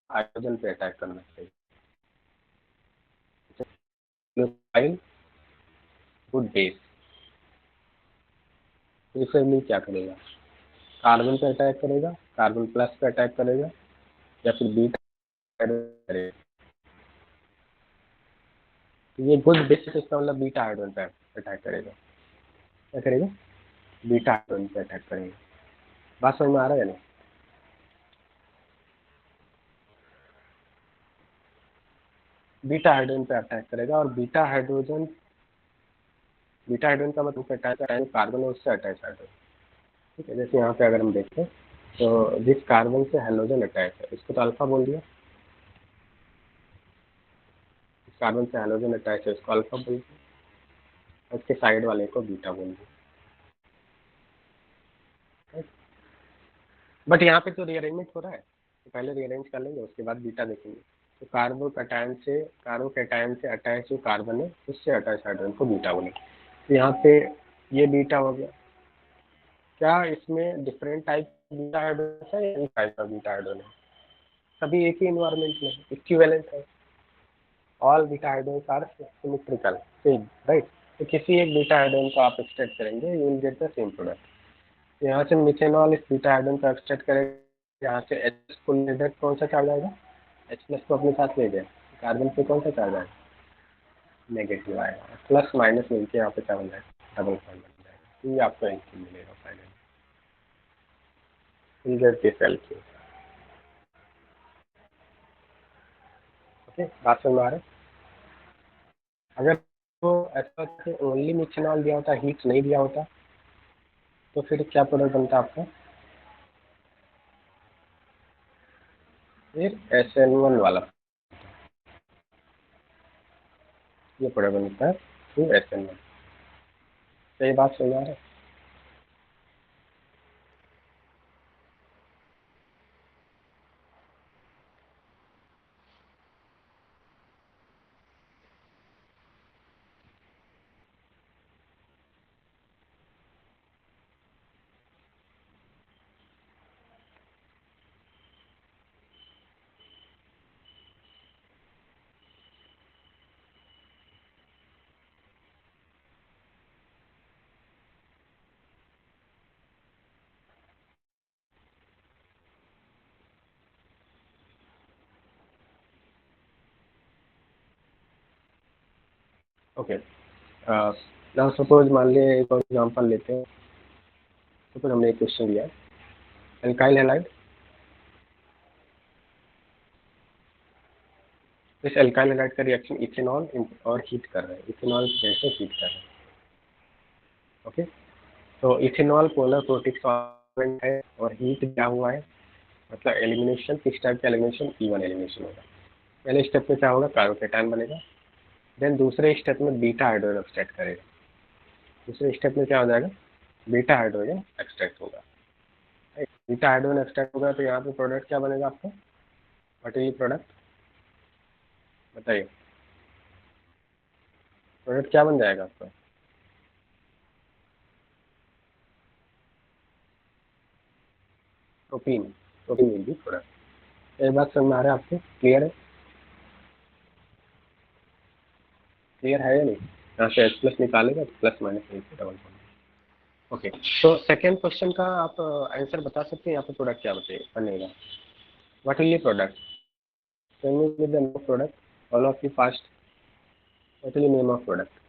हाइड्रोजन पे अटैक करना चाहिए? न्यूक्लियोफाइल गुड बेस, प्रिफरेबली क्या करेगा, कार्बन पे अटैक करेगा, कार्बन प्लस पे अटैक करेगा, या फिर बीटा करेगा। तो ये गुड बेस इसका मतलब बीटा हाइड्रोजन पे अटैक करेगा। क्या करेगा? बीटा हाइड्रोजन पे अटैक करेगा। बात समझ में आ रहा है ना? बीटा हाइड्रोजन पे अटैक करेगा, और बीटा हाइड्रोजन का मतलब अटैक है कार्बन और उससे अटैच हाइड्रोजन। ठीक है, जैसे यहाँ पे अगर हम देखें तो जिस कार्बन से हेलोजन अटैच है इसको तो अल्फा बोल दिया, जिस कार्बन से हेलोजन अटैच है इसको अल्फा बोल दिया, उसके साइड वाले को बीटा बोल दिया। बट यहाँ पे तो रीअरेंजमेंट हो रहा है, तो पहले रीअरेंज कर लेंगे उसके बाद बीटा देखेंगे। तो कार्बोकैटायन से अटैच जो कार्बन है उससे अटैच हाइड्रोजन को बीटा बोले। तो यहाँ पे ये बीटा हो गया। क्या इसमें डिफरेंट टाइप बीटा हाइड्रोजन है या एक टाइप का बीटा हाइड्रोजन है? सभी एक ही इन्वायरमेंट में इक्विवेलेंट है, all beta hydrogen are symmetrical same, right? तो किसी एक बीटा हाइड्रोजन को आप एक्सट्रैक्ट करेंगे you will get the same product. यहाँ से मिथेनॉल इस बीटा हाइड्रोजन को एक्सट्रैक्ट करेंगे, यहाँ से H को डायरेक्ट कौन सा चार्ज आएगा, H प्लस को अपने साथ ले गए, कार्बन पे कौन सा चार्ज आएगा, नेगेटिव आएगा, प्लस माइनस मिलके यहाँ पे क्या बन जाएगा, डबल बॉन्ड बन जाएगा, तो ये आपको एल्कीन मिलेगा finally. Finger this alkene. Okay, बात समझ में आ रहा है? अगर तो ऐसा होता कि ओनली मिथेनॉल दिया होता, हीट नहीं दिया होता, तो फिर क्या प्रोडक्ट बनता आपका, फिर SN1 वाला ये प्रोडक्ट बनता है, फिर SN1। सही बात समझ आ रहा है? ओके, नाउ सपोज मान लिया एक और एग्जांपल लेते हैं। सपोज हमने एक क्वेश्चन दिया, एल्काइल हैलाइड, इस एल्काइल हैलाइड का रिएक्शन इथेनॉल और हीट कर रहे हैं, इथेनॉल जैसे हीट कर रहे हैं। ओके, तो इथेनॉल पोलर प्रोटिक सॉल्वेंट है और हीट दिया हुआ है, मतलब एलिमिनेशन किस टाइप का एलिमिनेशन, E1 एलिमिनेशन होगा। पहले स्टेप में क्या होगा, कार्बोकेटायन बनेगा, देन दूसरे स्टेप में बीटा हाइड्रोजन एक्सट्रैक्ट करेगा, दूसरे स्टेप में क्या हो जाएगा, बीटा हाइड्रोजन एक्सट्रैक्ट होगा। बीटा हाइड्रोजन एक्सट्रैक्ट होगा तो यहाँ पे प्रोडक्ट क्या बनेगा आपका, व्हाट इज प्रोडक्ट, बताइए प्रोडक्ट क्या बन जाएगा आपका, protein, protein will be product. एक बात समझ में आ रहा है आपको, क्लियर है, क्लियर है या नहीं? यहाँ से H प्लस निकालेगा तो plus minus double bond. Okay, तो सेकेंड क्वेश्चन का आप आंसर बता सकते हैं, यहाँ पे प्रोडक्ट क्या बनेगा, what will be product, can you give the name of product, all of you fast, what will be name of product,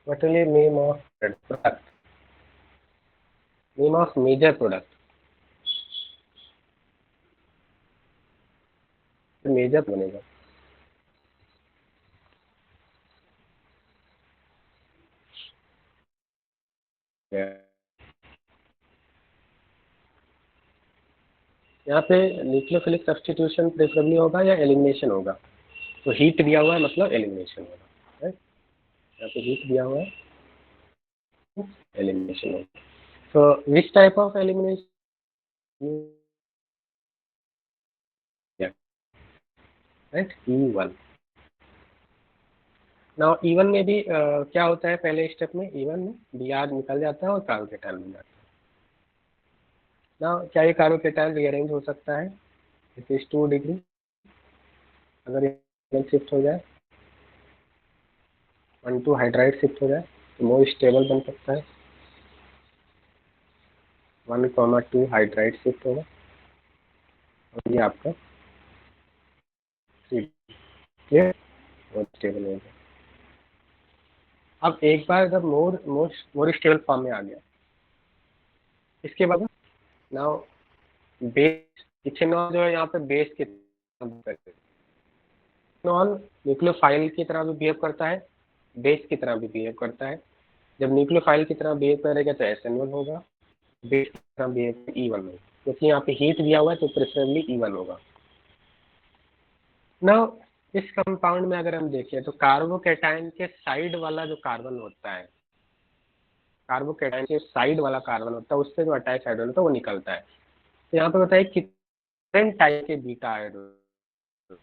what will be name of product, name of major product, major बनेगा। यहाँ पे nucleophilic substitution preferably होगा या elimination होगा, तो heat दिया हुआ है मतलब एलिमिनेशन होगा, राइट, यहाँ पे हीट दिया हुआ है, एलिमिनेशन होगा। So which type of elimination? Yeah, right, E1। Now E1 में भी क्या होता है, पहले स्टेप में E1 में Br निकल जाता है और कार्बोकेटायन बन जाता है। नाउ क्या ये कार्बोकेटायन रीअरेंज हो सकता है, इट इज 2 डिग्री, अगर ये शिफ्ट हो जाए 1 to हाइड्राइड शिफ्ट हो जाए तो मोर स्टेबल बन सकता है, 1,2 हाइड्राइड शिफ्ट होगा और ये आपका 3 क्लियर, और स्टेबल हो गया। अब एक बार जब मोर स्टेबल फॉर्म में आ गया, इसके बाद नाउ बेस इथेनॉल जो है यहाँ पे बेस के इथेनॉल न्यूक्लियोफाइल की तरह भी बिहेव करता है, बेस की तरह भी बिहेव करता है। जब न्यूक्लियोफाइल की तरह बिहेव करेगा तो SN1 होगा, बेस की तरह बिहेव E1 होगा, क्योंकि यहाँ पे हीट दिया हुआ है तो प्रेफरेबली E1 होगा। ना इस कंपाउंड में अगर हम देखें तो कार्बोकेटायन के साइड वाला जो कार्बन होता है, कार्बोकेटायन के साइड वाला कार्बन होता है, उससे जो अटैच हाइड्रोजन होता है वो निकलता है। तो यहाँ पे बताइए कितने टाइप के बीटा हाइड्रोजन,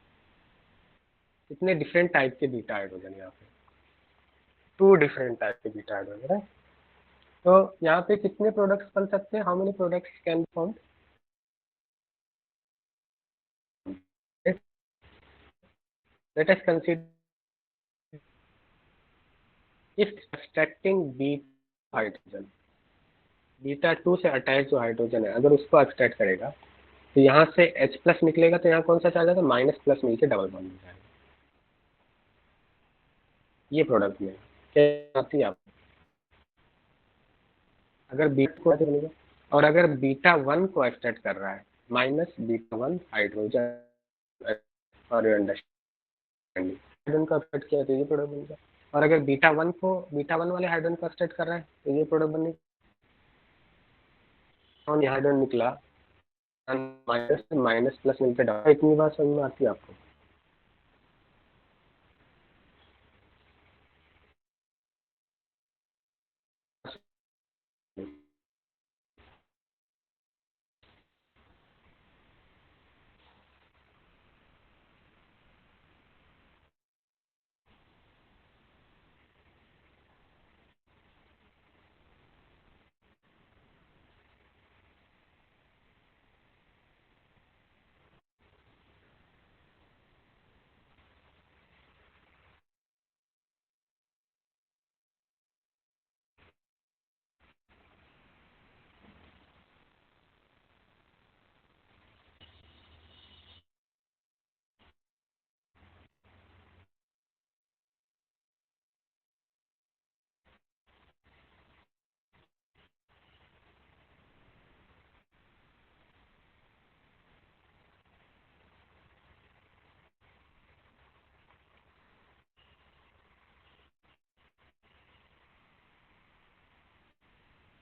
कितने डिफरेंट टाइप के बीटा हाइड्रोजन, यहाँ पे 2 डिफरेंट टाइप के बीटा हाइड्रोजन है। तो यहाँ पे कितने प्रोडक्ट्स बन सकते हैं, how many products can be formed, Let us consider if extracting beta hydrogen, beta 2 से अटैच जो हाइड्रोजन है अगर उसको एक्सट्रैक्ट करेगा तो यहाँ से H प्लस निकलेगा, तो यहाँ कौन सा चार्ज आता है, माइनस प्लस मिलकर डबल बॉन्ड हो जाएगा। ये प्रोडक्ट में क्या आती है आप, अगर बीटा को बनेगा, और अगर बीटा 1 को एक्सट्रैक्ट कर रहा है माइनस बीटा 1 हाइड्रोजन, और अंडरस्टैंडिंग हाइड्रोजन का एक्सट्रैक्ट किया तो ये प्रोडक्ट बनेगा। और अगर बीटा 1 को बीटा 1 वाले हाइड्रोजन को एक्सट्रैक्ट कर रहा है तो ये प्रोडक्ट बनेगा। और ये हाइड्रोजन निकला माइनस माइनस प्लस मिलकर डबल। इतनी बात समझ में आती है आपको?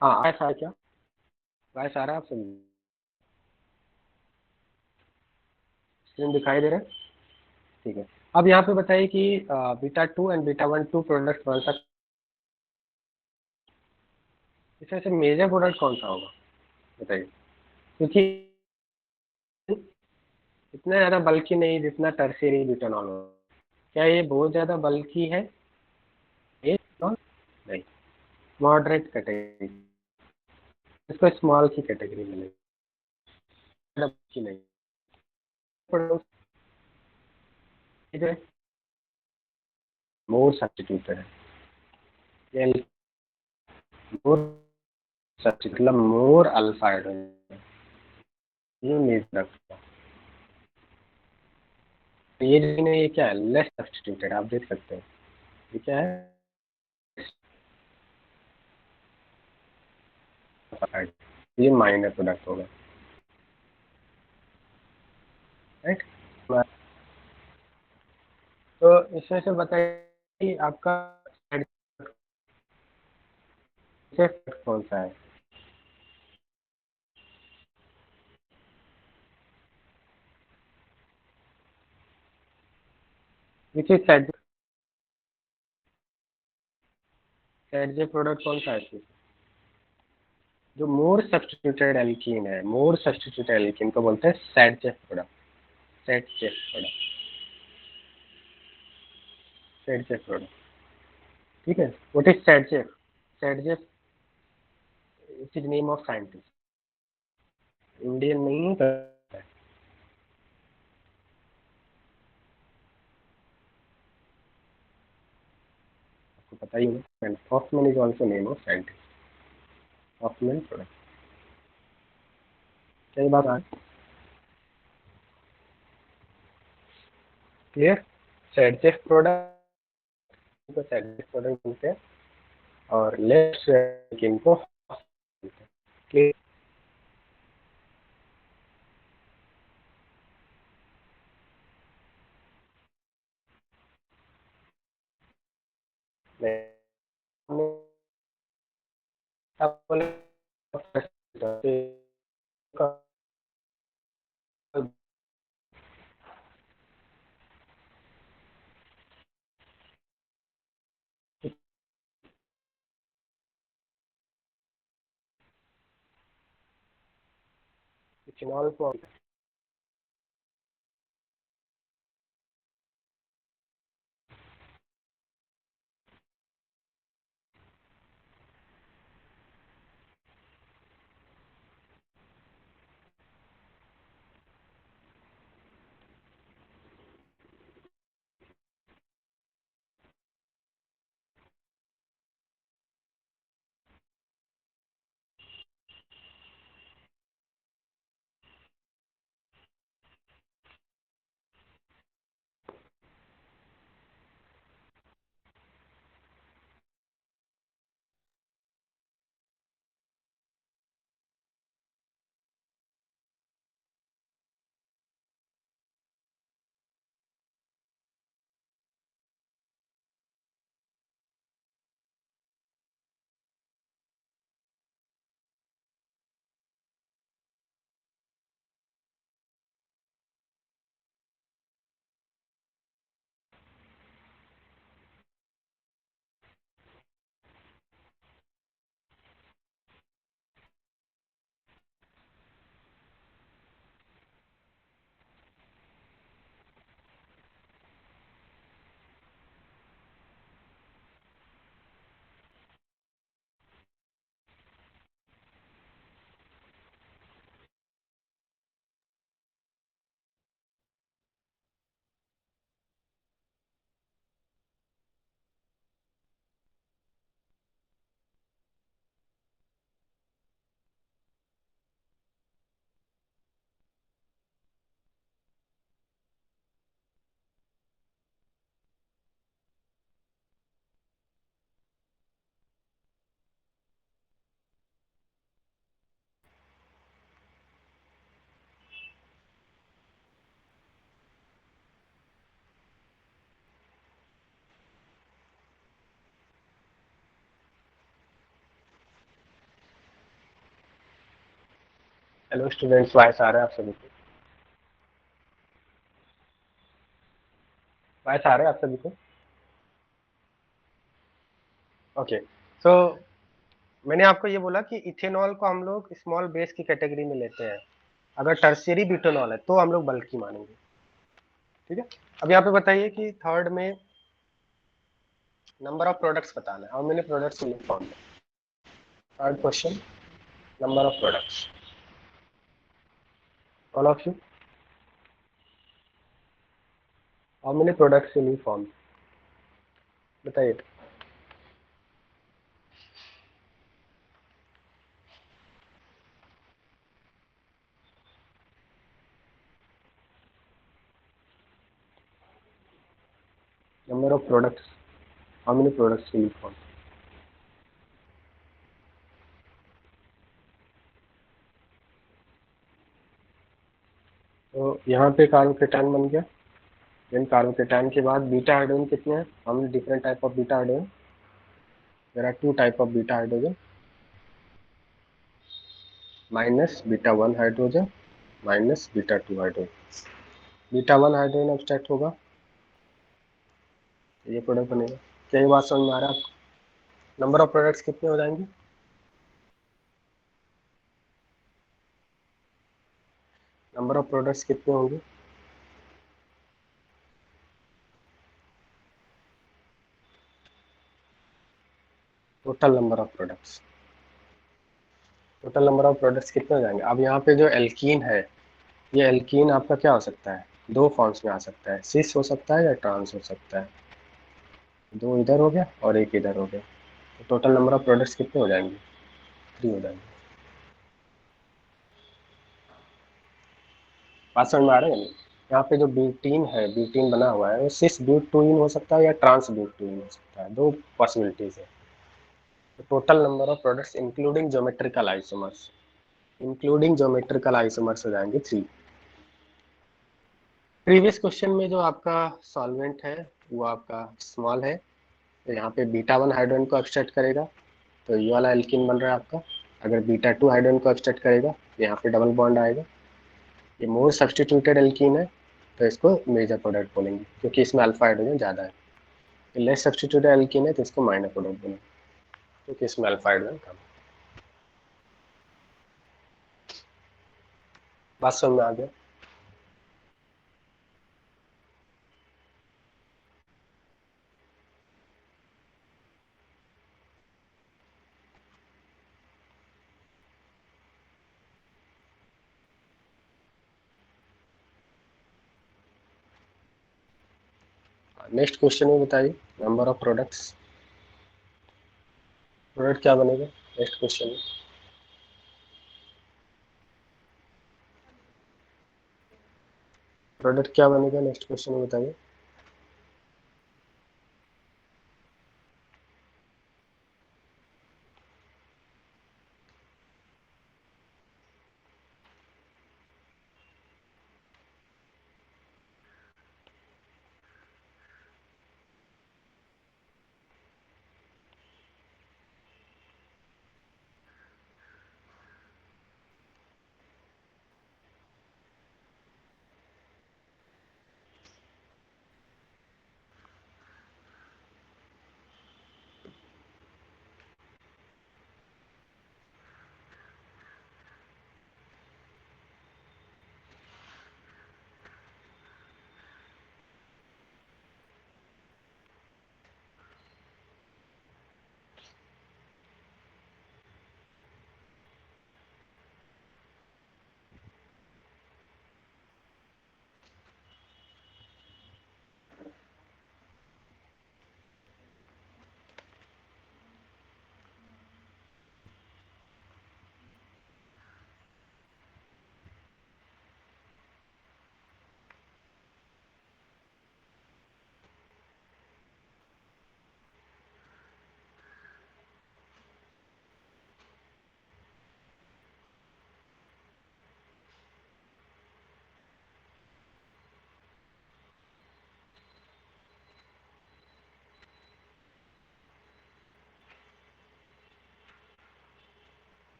हाँ ऐसा है क्या, वैस आ रहा है, आप समझ स्क्रीन दिखाई दे रहा है? ठीक है। अब यहाँ पे बताइए कि beta 2 and beta 1 two product बन सकते, इसमें से मेजर प्रोडक्ट कौन सा होगा बताइए, क्योंकि इतना ज़्यादा बल्कि नहीं जितना टर्शियरी ब्यूटानॉल हो। क्या ये बहुत ज़्यादा बल्कि है? ये नहीं, मॉडरेट कैटेगरी, इसको स्मॉल की कैटेगरी में नहीं, बल्कि नहीं। मोर सब्स्टिट्यूटेड है, ये मोर सब्स्टिट्यूट मतलब मोर अल्फा हाइड्रोजन, ये मेजर रखता है। ये क्या है, लेस सब्स्टिट्यूटेड, आप देख सकते हैं ये क्या है, ये माइनर प्रोडक्ट होगा, राइट। तो इसमें से बताइए कि आपका कौन सा है? Which is Saytzeff product कौन सा है इसमें? जो मोर सब्स्टिट्यूटेड एल्कीन है, मोर सब्स्टिट्यूटेड एल्कीन को बोलते हैं Saytzeff product, Saytzeff product, Saytzeff product, ठीक है। What is Saytzeff? Saytzeff it is name of scientist, Indian नहीं है, आपको पता ही होगा। Hofmann is also name of scientist, Hofmann product. क्या ये बात आ क्लियर? सेट जे प्रोडक्ट को सेट जे प्रोडक्ट बोलते हैं और लेफ्ट एल्कीन को क्लियर। इथेनॉल को हेलो स्टूडेंट्स, वॉइस आ रहा है आप सभी को? वॉइस आ रहा है आप सभी को? ओके। सो मैंने आपको ये बोला कि इथेनॉल को हम लोग स्मॉल बेस की कैटेगरी में लेते हैं। अगर टर्शियरी ब्यूटेनॉल है तो हम लोग बल्क की मानेंगे। ठीक है। अब यहाँ पे बताइए कि थर्ड में नंबर ऑफ प्रोडक्ट्स बताना है। How many products will you found? Third question, number of products. All of you, how many products will you found? बताइए। Number of products, how many products will you found? तो यहाँ पे carbocation बन गया। Then carbocation के बाद beta hydrogen कितने हैं? How many different type of beta hydrogen? There are two type of beta hydrogen, minus beta one hydrogen minus beta two hydrogen. Beta one hydrogen abstract होगा, ये product बनेगा। क्या ये बात समझ में आ रहा है आपको? नंबर ऑफ प्रोडक्ट्स कितने हो जाएंगे? नंबर ऑफ प्रोडक्ट्स कितने होंगे? Total number of products, total number of products कितने हो जाएंगे? अब यहाँ पे जो एल्कीन है, ये एल्कीन आपका क्या हो सकता है? दो फॉर्म्स में आ सकता है, सिस हो सकता है या ट्रांस हो सकता है। दो इधर हो गया और एक इधर हो गया, तो टोटल नंबर ऑफ प्रोडक्ट्स कितने हो जाएंगे? थ्री हो जाएंगे। बात समझ में आ रहा है? यहाँ पे जो ब्यूटीन है, ब्यूटीन बना हुआ है, वो सिस ब्यूटूइन हो सकता है या ट्रांस ब्यूटूइन हो सकता है। दो पॉसिबिलिटीज है। तो total number of products including geometrical isomers, including geometrical isomers हो जाएंगे थ्री। प्रीवियस क्वेश्चन में जो आपका सॉल्वेंट है वो आपका स्मॉल है, तो यहाँ पे बीटा वन हाइड्रोजन को एक्सट्रैक्ट करेगा, तो ये वाला एल्कीन बन रहा है आपका। अगर बीटा टू हाइड्रोजन को एक्सट्रैक्ट करेगा तो यहाँ पे डबल बॉन्ड आएगा। ये मोर सब्सटीट्यूटेड एल्कीन है, तो इसको मेजर प्रोडक्ट बोलेंगे क्योंकि इसमें अल्फा हाइड्रोजन ज़्यादा है। लेस सब्सटीट्यूटेड एल्कीन है तो इसको माइनर प्रोडक्ट बोलेंगे क्योंकि इसमें अल्फा हाइड्रोजन कम है। बात समझ में आ गया? नेक्स्ट क्वेश्चन में बताइए नंबर ऑफ प्रोडक्ट्स। प्रोडक्ट क्या बनेगा नेक्स्ट क्वेश्चन में? प्रोडक्ट क्या बनेगा नेक्स्ट क्वेश्चन में बताइए।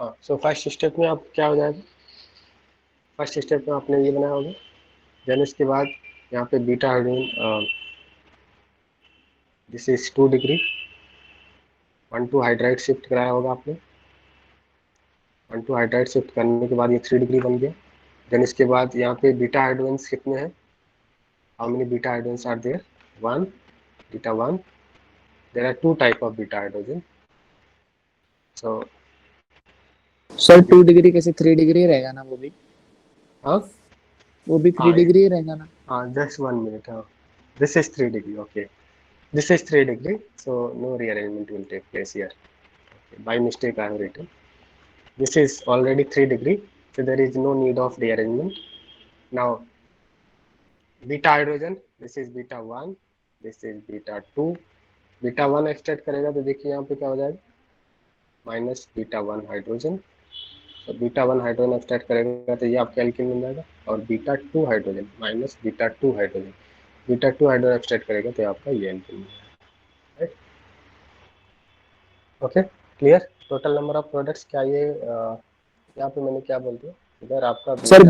हाँ, सो फर्स्ट स्टेप में आप क्या हो जाएगा, फर्स्ट स्टेप में आपने ये बनाया होगा, देन इसके बाद यहाँ पे beta hydrogen, this is 2 degree, 1 two hydride shift कराया होगा आपने, 1 टू हाइड्राइड शिफ्ट करने के बाद ये 3 डिग्री बन गया। देन इसके बाद यहाँ पे बीटा हाइड्रोजन कितने हैं, how many beta hydrogen are there, 1, beta 1, there are 2 type of beta hydrogen, so sir 2 degree कैसे 3 डिग्री रहेगा ना वो भी, हाँ वो भी थ्री हाँ डिग्री रहेगा ना। हाँ, जस्ट 1 मिनट, हाँ, this is 3 degree, okay, this is 3 degree, so no rearrangement will take place here. Okay, by mistake I have written, this is already 3 degree, so there is no need of rearrangement. Now beta hydrogen, this is beta 1, this is beta 2, beta 1 extract करेगा तो देखिए यहाँ पे क्या हो जाएगा, minus beta 1 hydrogen, तो beta 1 hydrogen extract करेगा तो ये आपका एल्किन बन जाएगा, और beta 2 hydrogen minus beta 2 hydrogen, beta 2 hydrogen extract करेगा तो आपका ये एल्किन बन जाएगा, right. Okay, clear. Total number of products क्या ये यहाँ पे मैंने क्या बोल दिया, इधर आपका सर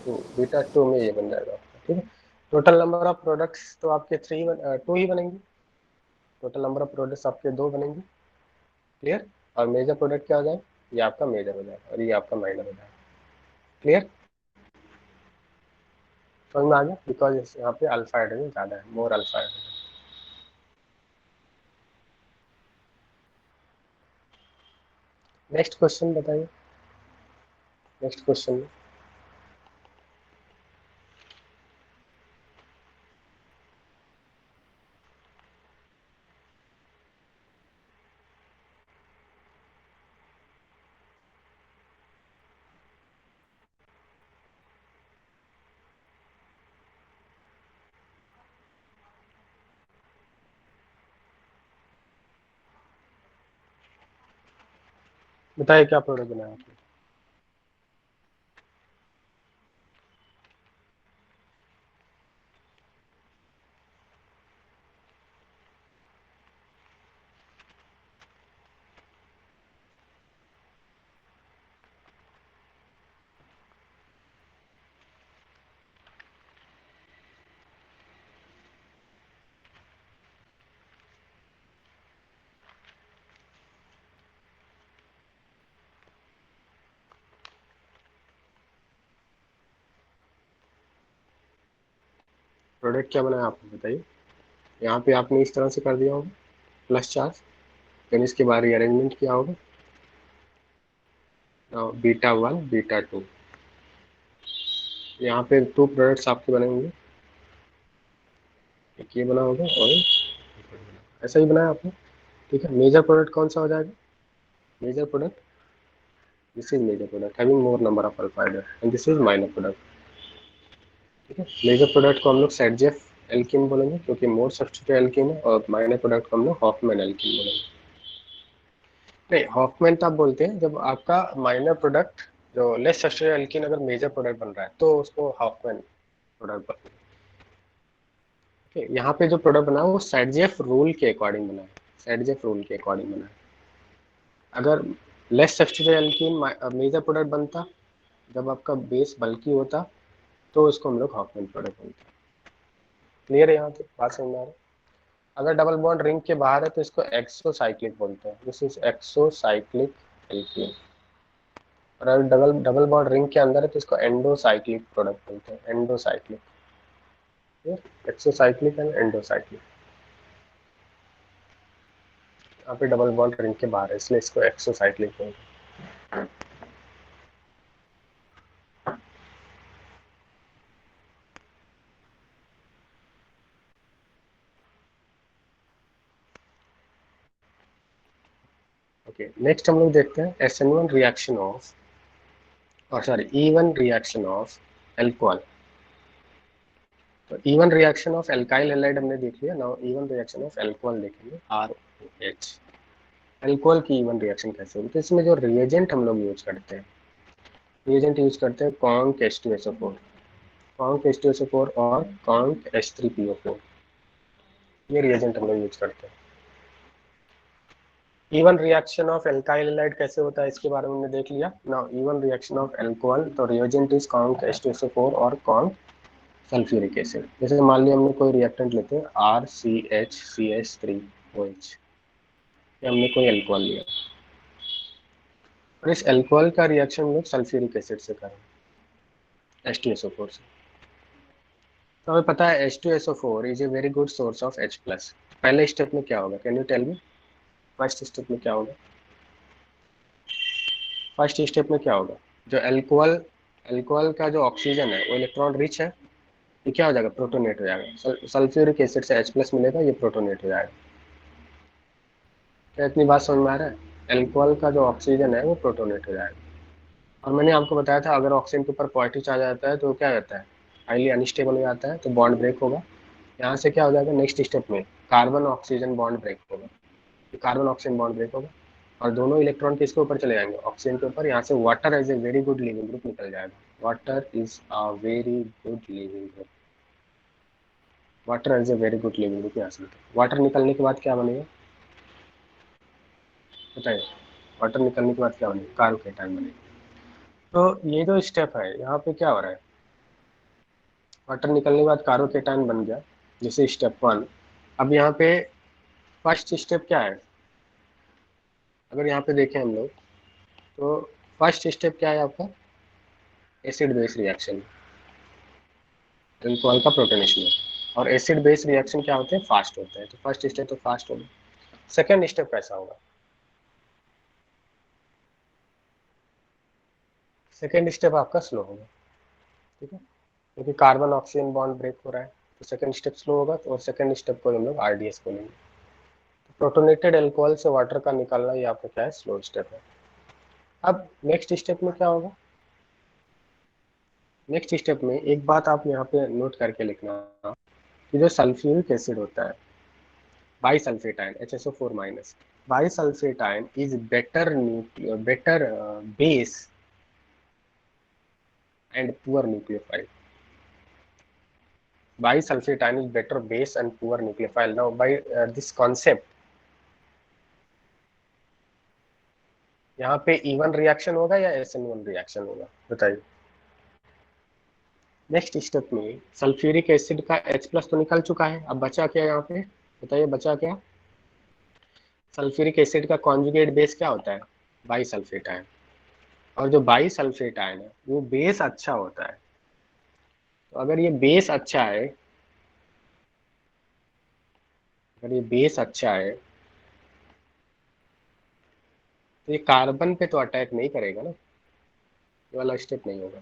बीटा टू में ये बन जाएगा आपका, ठीक है। टोटल नंबर ऑफ प्रोडक्ट्स तो आपके 2 ही बनेंगे, टोटल नंबर ऑफ प्रोडक्ट्स आपके 2 बनेंगे, क्लियर। और मेजर प्रोडक्ट क्या हो जाएगा, ये आपका मेजर हो जाएगा और ये आपका माइनर हो जाएगा, क्लियर, समझ में आ गया, बिकॉज यहाँ पे अल्फा हाइड्रोजन ज़्यादा है, मोर अल्फा हाइड्रोजन। नेक्स्ट क्वेश्चन बताइए, नेक्स्ट क्वेश्चन बताइए क्या प्रोडक्ट बनाया आपने। प्रोडक्ट क्या बनाया आपने बताइए, यहाँ पे आपने इस तरह से कर दिया होगा प्लस चार्ज, फिर इसके बाद अरेंजमेंट किया होगा, बीटा 1 बीटा 2, यहाँ पे 2 प्रोडक्ट्स आपके बनेंगे, एक ये बना होगा और ऐसा ही बनाया आपने, ठीक है। मेजर प्रोडक्ट कौन सा हो जाएगा, major product, this is major product having more number of alpha hydrogen and this is minor product, ठीक है। मेजर प्रोडक्ट को हम लोग सेटजेफ एल्किन बोलेंगे क्योंकि मोर सब्स्टिट्यूट एल्किन है, और माइनर प्रोडक्ट को हम लोग हॉफमैन एल्किन बोलेंगे। नहीं, हॉफमैन तब बोलते हैं जब आपका माइनर प्रोडक्ट जो लेस सब्स्टिट्यूट एल्किन अगर मेजर प्रोडक्ट बन रहा है तो उसको हॉफमैन प्रोडक्ट बोलते हैं। यहाँ पे जो प्रोडक्ट बना है वो सेटजेफ रूल के अकॉर्डिंग बना है, सेटजेफ रूल के अकॉर्डिंग बना है। अगर less substitute alkene major product बनता जब आपका बेस बल्कि होता तो उसको हम लोग हॉफमैन प्रोडक्ट बोलते हैं, क्लियर है यहाँ तक बात समझ में आ रहा है। अगर डबल बॉन्ड रिंग के बाहर है तो इसको एक्सोसाइक्लिक बोलते हैं, दिस इज एक्सोसाइक्लिक एल्कीन। और अगर डबल डबल बॉन्ड रिंग के अंदर है तो इसको एंडोसाइक्लिक प्रोडक्ट बोलते हैं, एंडोसाइक्लिक, एक्सोसाइक्लिक एंड एंडोसाइक्लिक। यहाँ पे डबल बॉन्ड रिंग के बाहर है इसलिए इसको एक्सोसाइक्लिक बोलते हैं। ओके, नेक्स्ट हम लोग देखते हैं SN1 रिएक्शन ऑफ, और sorry E1 reaction of alcohol. तो E1 reaction of alkyl halide हमने देख लिया, now E1 reaction of alcohol देखेंगे, ROH। एल्कोहल की E1 रिएक्शन कैसे होती है, इसमें जो रिएजेंट हम लोग यूज करते हैं, रिएजेंट यूज करते हैं कॉन्क H2SO4, कॉन्क H2SO4 और कॉन्क H3PO4, ये रिएजेंट हम लोग यूज करते हैं। E one reaction of alkyl halide कैसे होता है इसके बारे में हमने देख लिया। Now E one reaction of alcohol, तो रिएजेंट इज कॉन्क H2SO4 और कॉन्क सल्फ्यूरिक एसिड। जैसे मान लिया हमने कोई रिएक्टेंट लेते हैं RCHCH3OH, ये हमने कोई अल्कोहल लिया और इस अल्कोहल का रिएक्शन हम लोग सल्फ्यूरिक एसिड से करें H2SO4 से। तो हमें पता है H2SO4 is a very good source of H plus. पहले स्टेप में क्या होगा, can you tell me? First step में क्या होगा? फर्स्ट स्टेप में क्या होगा, जो अल्कोहल अल्कोहल का जो ऑक्सीजन है वो इलेक्ट्रॉन रिच है, ये क्या हो जाएगा, प्रोटोनेट हो जाएगा। सल्फ्यूरिक एसिड से H प्लस मिलेगा, ये प्रोटोनेट हो जाएगा। क्या इतनी बात समझ में आ रहा है? अल्कोहल का जो ऑक्सीजन है वो प्रोटोनेट हो जाएगा। और मैंने आपको बताया था अगर ऑक्सीजन के ऊपर पॉजिटिव चार्ज आता है तो क्या रहता है, हाईली अनस्टेबल हो जाता है, तो बॉन्ड ब्रेक होगा। यहाँ से क्या हो जाएगा, नेक्स्ट स्टेप में कार्बन ऑक्सीजन बॉन्ड ब्रेक होगा, कार्बन ऑक्सीजन बॉन्ड ब्रेक होगा और दोनों इलेक्ट्रॉन किसके ऊपर चले जाएंगे, ऑक्सीजन के ऊपर। यहाँ से water as a very good leaving group निकल जाएगा। Water is a very good leaving group, water as a very good leaving group यहाँ से निकल। वाटर निकलने के बाद क्या बनेगा बताइए, वाटर निकलने के बाद क्या बनेगा, कार्बोकेटायन बनेगा। तो ये जो स्टेप है यहाँ पे क्या हो रहा है, वाटर निकलने के बाद कार्बोकेटायन बन गया, जैसे स्टेप 1। अब यहाँ पे फर्स्ट स्टेप क्या है, अगर यहाँ पे देखें हम लोग तो फर्स्ट स्टेप क्या है आपका, एसिड बेस रिएक्शन, अल्कोहल का प्रोटोनेशन। और एसिड बेस रिएक्शन क्या होते हैं, फास्ट होते हैं। तो फर्स्ट स्टेप तो फास्ट होगा। सेकेंड स्टेप कैसा होगा, सेकेंड स्टेप आपका स्लो होगा, ठीक है, क्योंकि कार्बन ऑक्सीजन बॉन्ड ब्रेक हो रहा है, तो सेकेंड स्टेप स्लो होगा। तो सेकेंड स्टेप को हम लोग RDS बोलेंगे। तो प्रोटोनेटेड अल्कोहल से वाटर का निकालना ये आपका क्या है, स्लो स्टेप है। अब नेक्स्ट स्टेप में क्या होगा, नेक्स्ट स्टेप में एक बात आप यहाँ पे नोट करके लिखना कि जो सल्फ्यूरिक एसिड होता है बाइसल्फेटाइन HSO4 माइनस, bisulphate ion is better base and poor nucleophile. Bisulfitine is better base and poor nucleophile. Now, by this concept, यहाँ पे इवन रिएक्शन होगा या SN1 रिएक्शन होगा बताइए। नेक्स्ट स्टेप में सल्फ्यूरिक एसिड का H प्लस तो निकल चुका है, अब बचा क्या यहाँ पे बताइए, बचा क्या? सल्फ्यूरिक एसिड का कॉन्जुगेट बेस क्या होता है, बाइसल्फेटाइन। और जो बाइसल्फेटाइन है वो बेस अच्छा होता है। तो अगर ये बेस अच्छा है, अगर ये बेस अच्छा है तो ये कार्बन पे तो अटैक नहीं करेगा ना, ये वाला स्टेप नहीं होगा,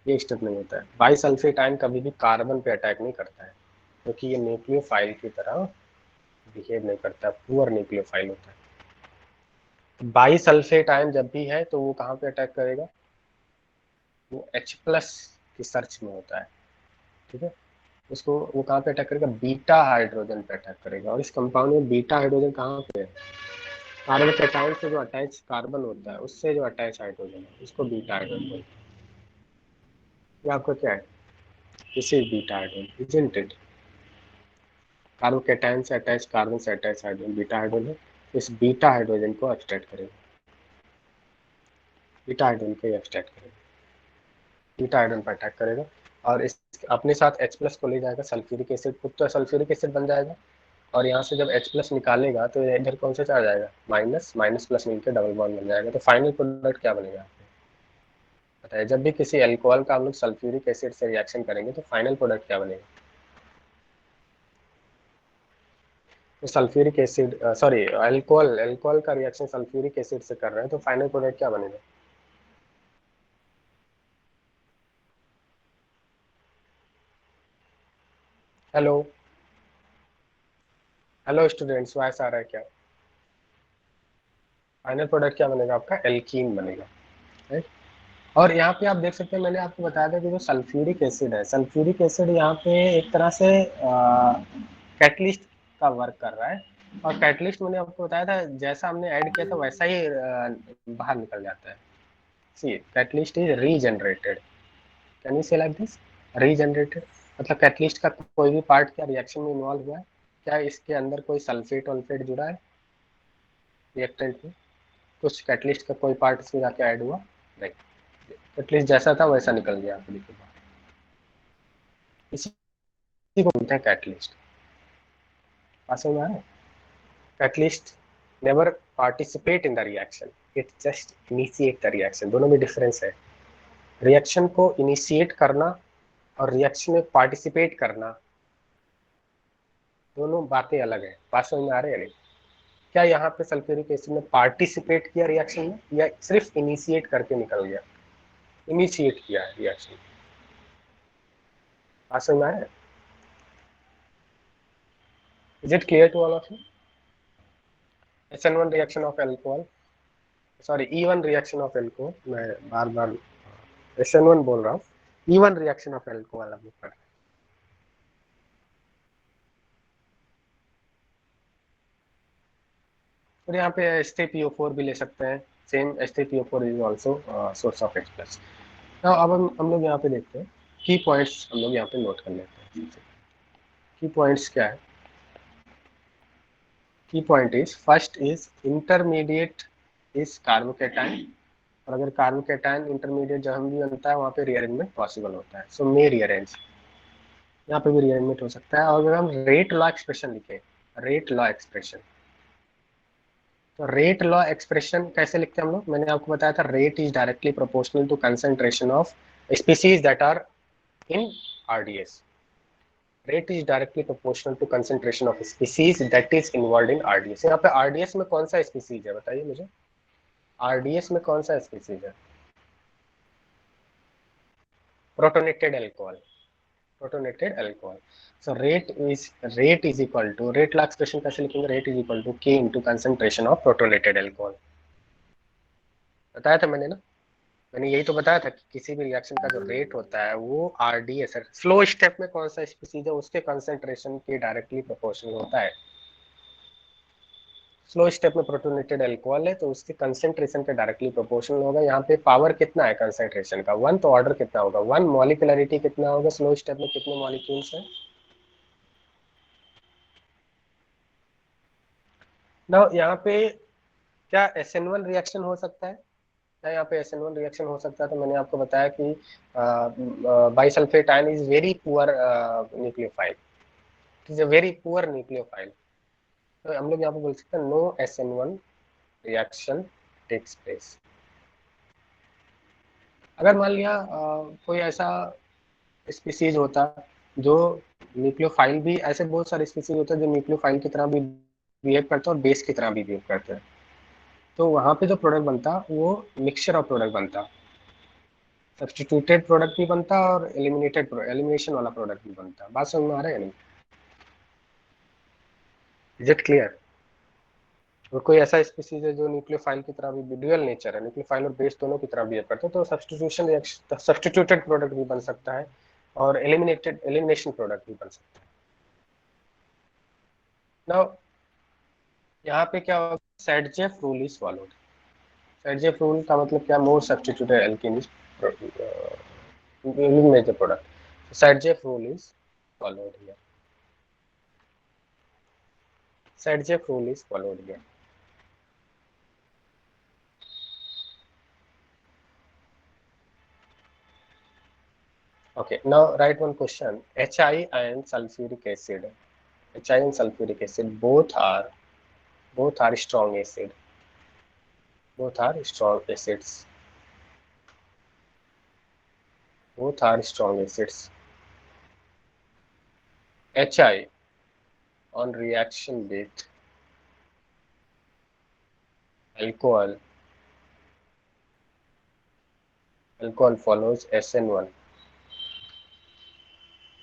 ये स्टेप नहीं होता है। बाइसल्फेटाइन कभी भी कार्बन पे अटैक नहीं करता है, क्योंकि ये न्यूक्लियोफाइल की तरह बिहेव नहीं करता, पुअर न्यूक्लियोफाइल होता है। बाइसल्फेटाइन जब भी है तो वो कहाँ पे अटैक करेगा, वो H प्लस की सर्च में होता है, ठीक है। उसको वो कहाँ पे अटैक करेगा, बीटा हाइड्रोजन पे अटैक करेगा। और इस कंपाउंड में बीटा हाइड्रोजन कहाँ पे है, कार्बोकेटाइन से जो अटैच कार्बन होता है उससे जो अटैच हाइड्रोजन है उसको बीटा हाइड्रोजन बोलते हैं। ये आपका क्या है, this is beta hydrogen, isn't it? Carbocation से अटैच कार्बन से अटैच हाइड्रोजन बीटा हाइड्रोजन, इस बीटा हाइड्रोजन को एक्सट्रैक्ट करेगा, बीटा हाइड्रोजन को एक्सट्रैक्ट करेगा, बीटा हाइड्रोजन पर अटैक करेगा और इस अपने साथ H प्लस को ले जाएगा, सल्फ्यूरिक एसिड खुद तो सल्फ्यूरिक एसिड बन जाएगा। और यहाँ से जब H प्लस निकालेगा तो इधर कौन सा चार्ज आएगा, माइनस, माइनस प्लस मिलकर डबल बॉन्ड बन जाएगा। तो फाइनल प्रोडक्ट क्या बनेगा बताइए, जब भी किसी अल्कोहल का हम लोग सल्फ्यूरिक एसिड से रिएक्शन करेंगे तो फाइनल प्रोडक्ट क्या बनेगा, तो sulphuric acid sorry alcohol, alcohol का रिएक्शन सल्फ्यूरिक एसिड से कर रहे हैं तो फाइनल प्रोडक्ट क्या बनेगा। हेलो, हेलो स्टूडेंट्स, वॉइस आ रहा है क्या? फाइनल प्रोडक्ट क्या बनेगा आपका, एल्कीन बनेगा, राइट। और यहाँ पे आप देख सकते हैं मैंने आपको बताया था कि जो सल्फ्यूरिक एसिड है, सल्फ्यूरिक एसिड यहाँ पे एक तरह से कैटलिस्ट का वर्क कर रहा है। और कैटलिस्ट मैंने आपको बताया था जैसा हमने ऐड किया था वैसा ही बाहर निकल जाता है। See catalyst is regenerated, can you say like this, regenerated. मतलब कैटलिस्ट का कोई भी पार्ट क्या रिएक्शन में इन्वॉल्व हुआ है, क्या इसके अंदर कोई सल्फेट वल्फेट जुड़ा है रिएक्टेंट में? कुछ कैटलिस्ट का कोई पार्ट इसमें जाके ऐड हुआ? नहीं, कैटलिस्ट जैसा था वैसा निकल गया आपके लिए। इसी को बोलते हैं कैटलिस्ट। समझ में आ रहा है? Catalyst never participate in the reaction, it just initiate the reaction. दोनों में डिफरेंस है। रिएक्शन को इनिशिएट करना और रिएक्शन में पार्टिसिपेट करना, दोनों बातें अलग है। बात समझ में आ रही है? नहीं, क्या यहाँ पे सल्फ्यूरिक एसिड ने पार्टिसिपेट किया रिएक्शन में या सिर्फ इनिशिएट करके निकल गया? इनिशिएट किया है रिएक्शन। बात समझ में आ रहा है? Is it clear to all of you? SN1 reaction of alcohol, sorry E1 reaction of alcohol, मैं बार बार SN1 बोल रहा हूँ। E1 रिएक्शन ऑफ एल्कोहल हम लोग पढ़ रहे हैं। और यहाँ पे HTPO4 भी ले सकते हैं। Same HTPO4 is also source of H+। अब हम लोग यहाँ पे देखते हैं की पॉइंट्स, हम लोग यहाँ पे नोट कर लेते हैं। की पॉइंट्स क्या है? की point is, first is intermediate is carbocation, और अगर कार्बोकेटाइन इंटरमीडिएट जहाँ भी बनता है वहाँ पे रीअरेंजमेंट पॉसिबल होता है। सो मे रीअरेंज, यहाँ पे भी रीअरेंजमेंट हो सकता है। और अगर हम रेट लॉ एक्सप्रेशन लिखें, रेट लॉ एक्सप्रेशन, तो रेट लॉ एक्सप्रेशन कैसे लिखते हैं हम लोग? मैंने आपको बताया था rate is directly proportional to concentration of species that are in RDS। Rate is directly proportional to concentration of species that is involved in RDS। यहाँ पे RDS में कौन सा स्पीसीज है बताइए मुझे? RDS में कौन सा स्पीसीज है? Protonated alcohol, protonated alcohol. So rate is equal to, rate law expression कैसे लिखेंगे? Rate is equal to K into concentration of protonated alcohol. बताया था मैंने ना, मैंने यही तो बताया था कि किसी भी रिएक्शन का जो रेट होता है वो RDS है। स्लो स्टेप में कौन सा स्पीसीज है उसके कंसेंट्रेशन के डायरेक्टली प्रोपोर्शनल होता है। स्लो स्टेप में प्रोटोनेटेड अल्कोहल है तो उसके कंसेंट्रेशन के डायरेक्टली प्रोपोर्शनल होगा। यहाँ पे पावर कितना है कंसेंट्रेशन का? 1, तो ऑर्डर कितना होगा? 1। मॉलिक्यूलरिटी कितना होगा? स्लो स्टेप में कितने मॉलिक्यूल्स हैं? ना यहाँ पे क्या SN1 रिएक्शन हो सकता है? क्या यहाँ पे SN1 रिएक्शन हो सकता है? तो मैंने आपको बताया कि bisulphate ion is very poor nucleophile, is a very poor nucleophile. तो हम लोग यहाँ पे बोल सकते हैं no SN1 reaction takes place. अगर मान लिया कोई ऐसा स्पीसीज होता जो न्यूक्लियोफाइल भी, ऐसे बहुत सारे स्पीसीज होते हैं जो न्यूक्लियोफाइल की तरह भी बिहेव करते हैं और बेस की तरह भी बिहेव करते हैं, तो वहाँ पे जो प्रोडक्ट बनता वो मिक्सचर ऑफ प्रोडक्ट बनता। सब्स्टिट्यूटेड प्रोडक्ट भी बनता और एलिमिनेशन वाला प्रोडक्ट भी बनता। बात समझ में आ रहा है नहीं? Is it clear? और कोई ऐसा स्पीसीज है जो न्यूक्लियोफाइल की तरह भी, ड्यूअल नेचर है, न्यूक्लियोफाइल और बेस दोनों की तरह बिहेव करते हैं, तो सब्स्टिट्यूशन रिएक्शन, सब्स्टिट्यूटेड प्रोडक्ट भी बन सकता है और एलिमिनेशन प्रोडक्ट भी बन सकता है। नाउ यहाँ पे क्या होगा? Saytzeff rule is followed. Saytzeff rule का मतलब क्या? More substituted alkane is eliminate the product. Saytzeff rule is followed here. Saytzeff rule is followed here. Okay, now write one question. HI and sulfuric acid. HI and sulfuric acid both are strong acid. Both are strong acids. Both are strong acids. HI on reaction with alcohol, alcohol follows SN1.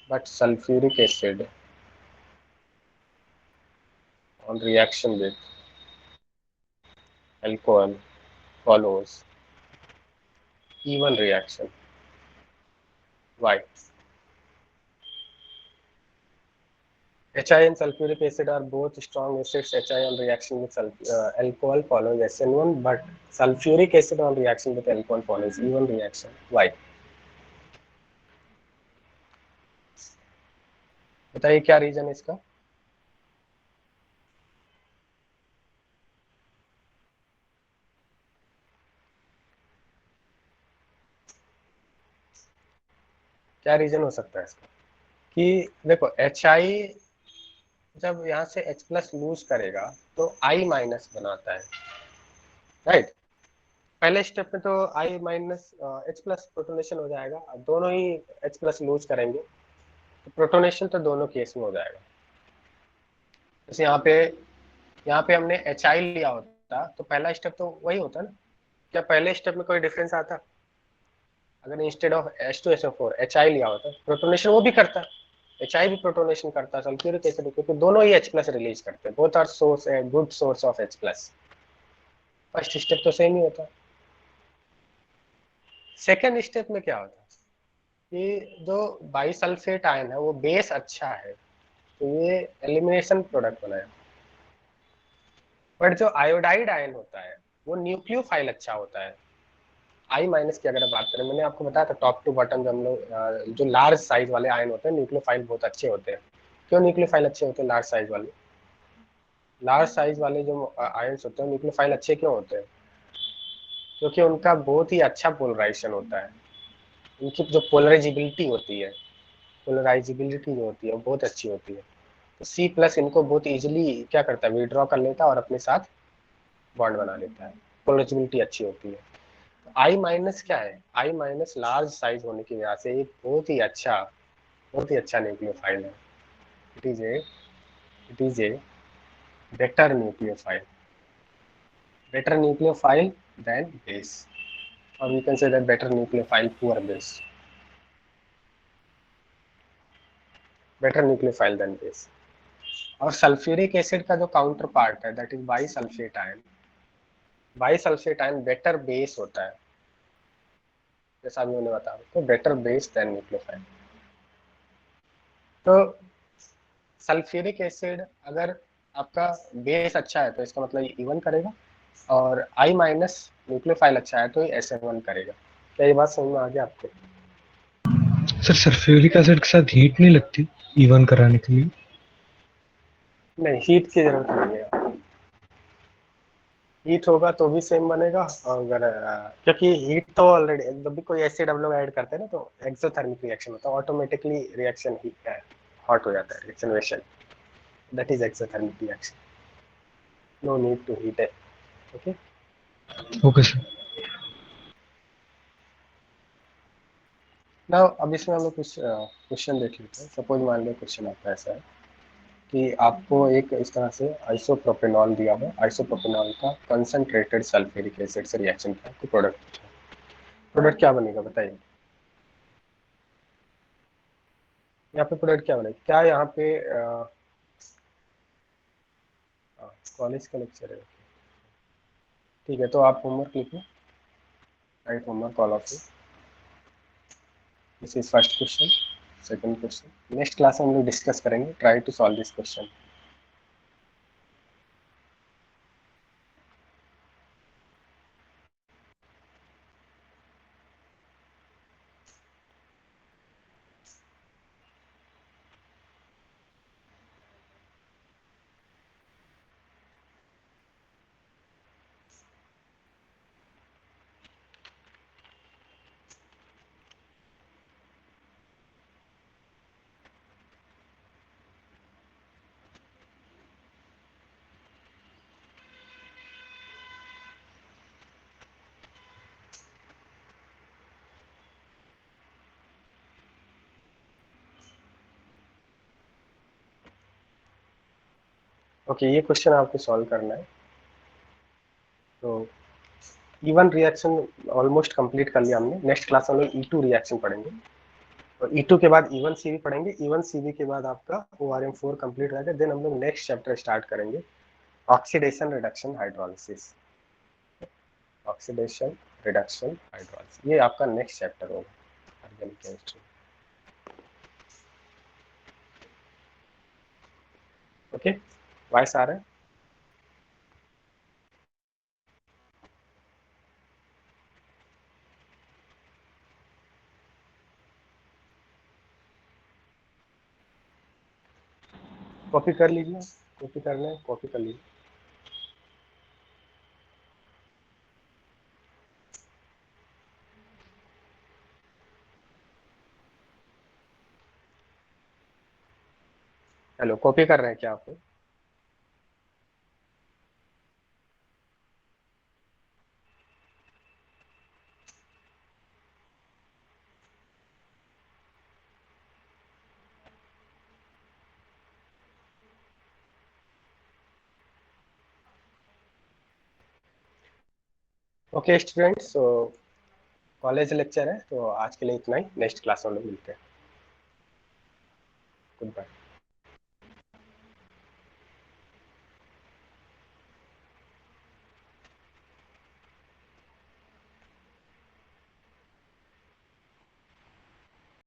But sulfuric acid on reaction with alcohol follows E1 reaction. Why? HI and sulfuric acid are both strong acids. HI on reaction with alcohol follows SN1, but sulfuric acid on reaction with alcohol follows E1 reaction. Why? बताइए क्या reason है इसका? क्या reason हो सकता है इसका? कि देखो HI जब यहाँ से H+ लूज करेगा तो I- बनाता है, राइट। पहले स्टेप में तो I- H+ प्रोटोनेशन हो जाएगा, अब दोनों ही H+ लूज करेंगे तो प्रोटोनेशन तो दोनों केस में हो जाएगा। जैसे यहाँ पे हमने HI लिया होता तो पहला स्टेप तो वही होता ना। क्या पहले स्टेप में कोई डिफरेंस आता? अगर इंस्टेड ऑफ H2SO4 HI लिया होता, प्रोटोनेशन वो भी करता, HI भी प्रोटोनेशन करता सल्फ्यूरिक एसिड, क्योंकि दोनों ही H+ रिलीज करते हैं, both are source good source of H+। First step तो सेम ही होता। सेकेंड स्टेप में क्या होता कि जो बाइसल्फेट आयन है वो बेस अच्छा है तो ये एलिमिनेशन प्रोडक्ट बनाया, बट जो आयोडाइड आयन होता है वो न्यूक्लियोफाइल अच्छा होता है। I- की अगर बात करें, मैंने आपको बताया था टॉप टू बॉटम, जब हम लोग जो लार्ज साइज वाले आयन होते हैं न्यूक्लियोफाइल बहुत अच्छे होते हैं। क्यों न्यूक्लियोफाइल अच्छे होते हैं? लार्ज साइज वाले जो आयन्स होते हैं न्यूक्लियोफाइल अच्छे क्यों होते हैं? क्योंकि उनका बहुत ही अच्छा पोलराइजेशन होता है, उनकी जो पोलराइजिबिलिटी जो होती है वो बहुत अच्छी होती है। तो C+ इनको बहुत इजीली क्या करता है, विड्रॉ कर लेता है और अपने साथ बॉन्ड बना लेता है, पोलराइजिबिलिटी अच्छी होती है। तो I- क्या है? I- लार्ज साइज होने की वजह से एक बहुत ही अच्छा न्यूक्लियोफाइल है। It is a better nucleophile than base, और we can say that better nucleophile poor base, better nucleophile than base. और सल्फ्यूरिक एसिड का जो काउंटर पार्ट है that is bisulphate ion better base होता है, जैसा अभी मैंने बताया, तो बेटर बेस देन न्यूक्लियोफाइल। तो सल्फ्यूरिक एसिड अगर आपका बेस अच्छा है तो इसका मतलब इवन करेगा, और I- न्यूक्लियोफाइल अच्छा है तो SN1 करेगा। क्या ये बात समझ में आ गया आपको? सर सल्फ्यूरिक एसिड के साथ हीट नहीं लगती इवन कराने के लिए? नहीं, हीट की जरूरत नहीं है। हीट होगा तो भी सेम बनेगा, अगर क्योंकि हीट तो ऑलरेडी, जब भी कोई एसिड हम लोग ऐड करते हैं ना तो एक्सोथर्मिक रिएक्शन होता है, ऑटोमेटिकली रिएक्शन ही हॉट हो जाता है, रिएक्शन वेशन, that is exothermic reaction, no need to heat it. Okay, okay sir. ना अब इसमें हम लोग कुछ क्वेश्चन देख लेते हैं। सपोज मान लो क्वेश्चन आपका ऐसा है कि आपको एक इस तरह से आइसोप्रोपेनॉल दिया हुआ, आइसोप्रोपेनॉल का कंसंट्रेटेड सल्फ्यूरिक एसिड से रिएक्शन का आपको प्रोडक्ट क्या बनेगा बताइए। यहाँ पे प्रोडक्ट क्या बनेगा? क्या यहाँ पे कॉलेज का लेक्चर है? ठीक है, तो आप होमवर्क लिखो, write homework all of you. This is first question, second question next class में हम लोग डिस्कस करेंगे। Try to solve this question. Okay, ये क्वेश्चन आपको सॉल्व करना है। तो E1 रिएक्शन ऑलमोस्ट कंप्लीट कर लिया हमने। नेक्स्ट क्लास में हम लोग E2 रिएक्शन पढ़ेंगे, और E2 के बाद E1CV पढ़ेंगे। E1CV के बाद आपका ORM4 कंप्लीट रहेगा। देन हम लोग नेक्स्ट चैप्टर स्टार्ट करेंगे, oxidation reduction hydrolysis. Oxidation reduction hydrolysis, ये आपका नेक्स्ट चैप्टर होगा ऑर्गेनिक केमिस्ट्री। ओके, वॉइस आ रहा है? कॉपी कर लीजिए, कॉपी करना है कॉपी कर लीजिए। हेलो, कॉपी कर रहे हैं क्या आप? ओके स्टूडेंट्स, तो कॉलेज लेक्चर है तो आज के लिए इतना ही, नेक्स्ट क्लास में मिलते हैं।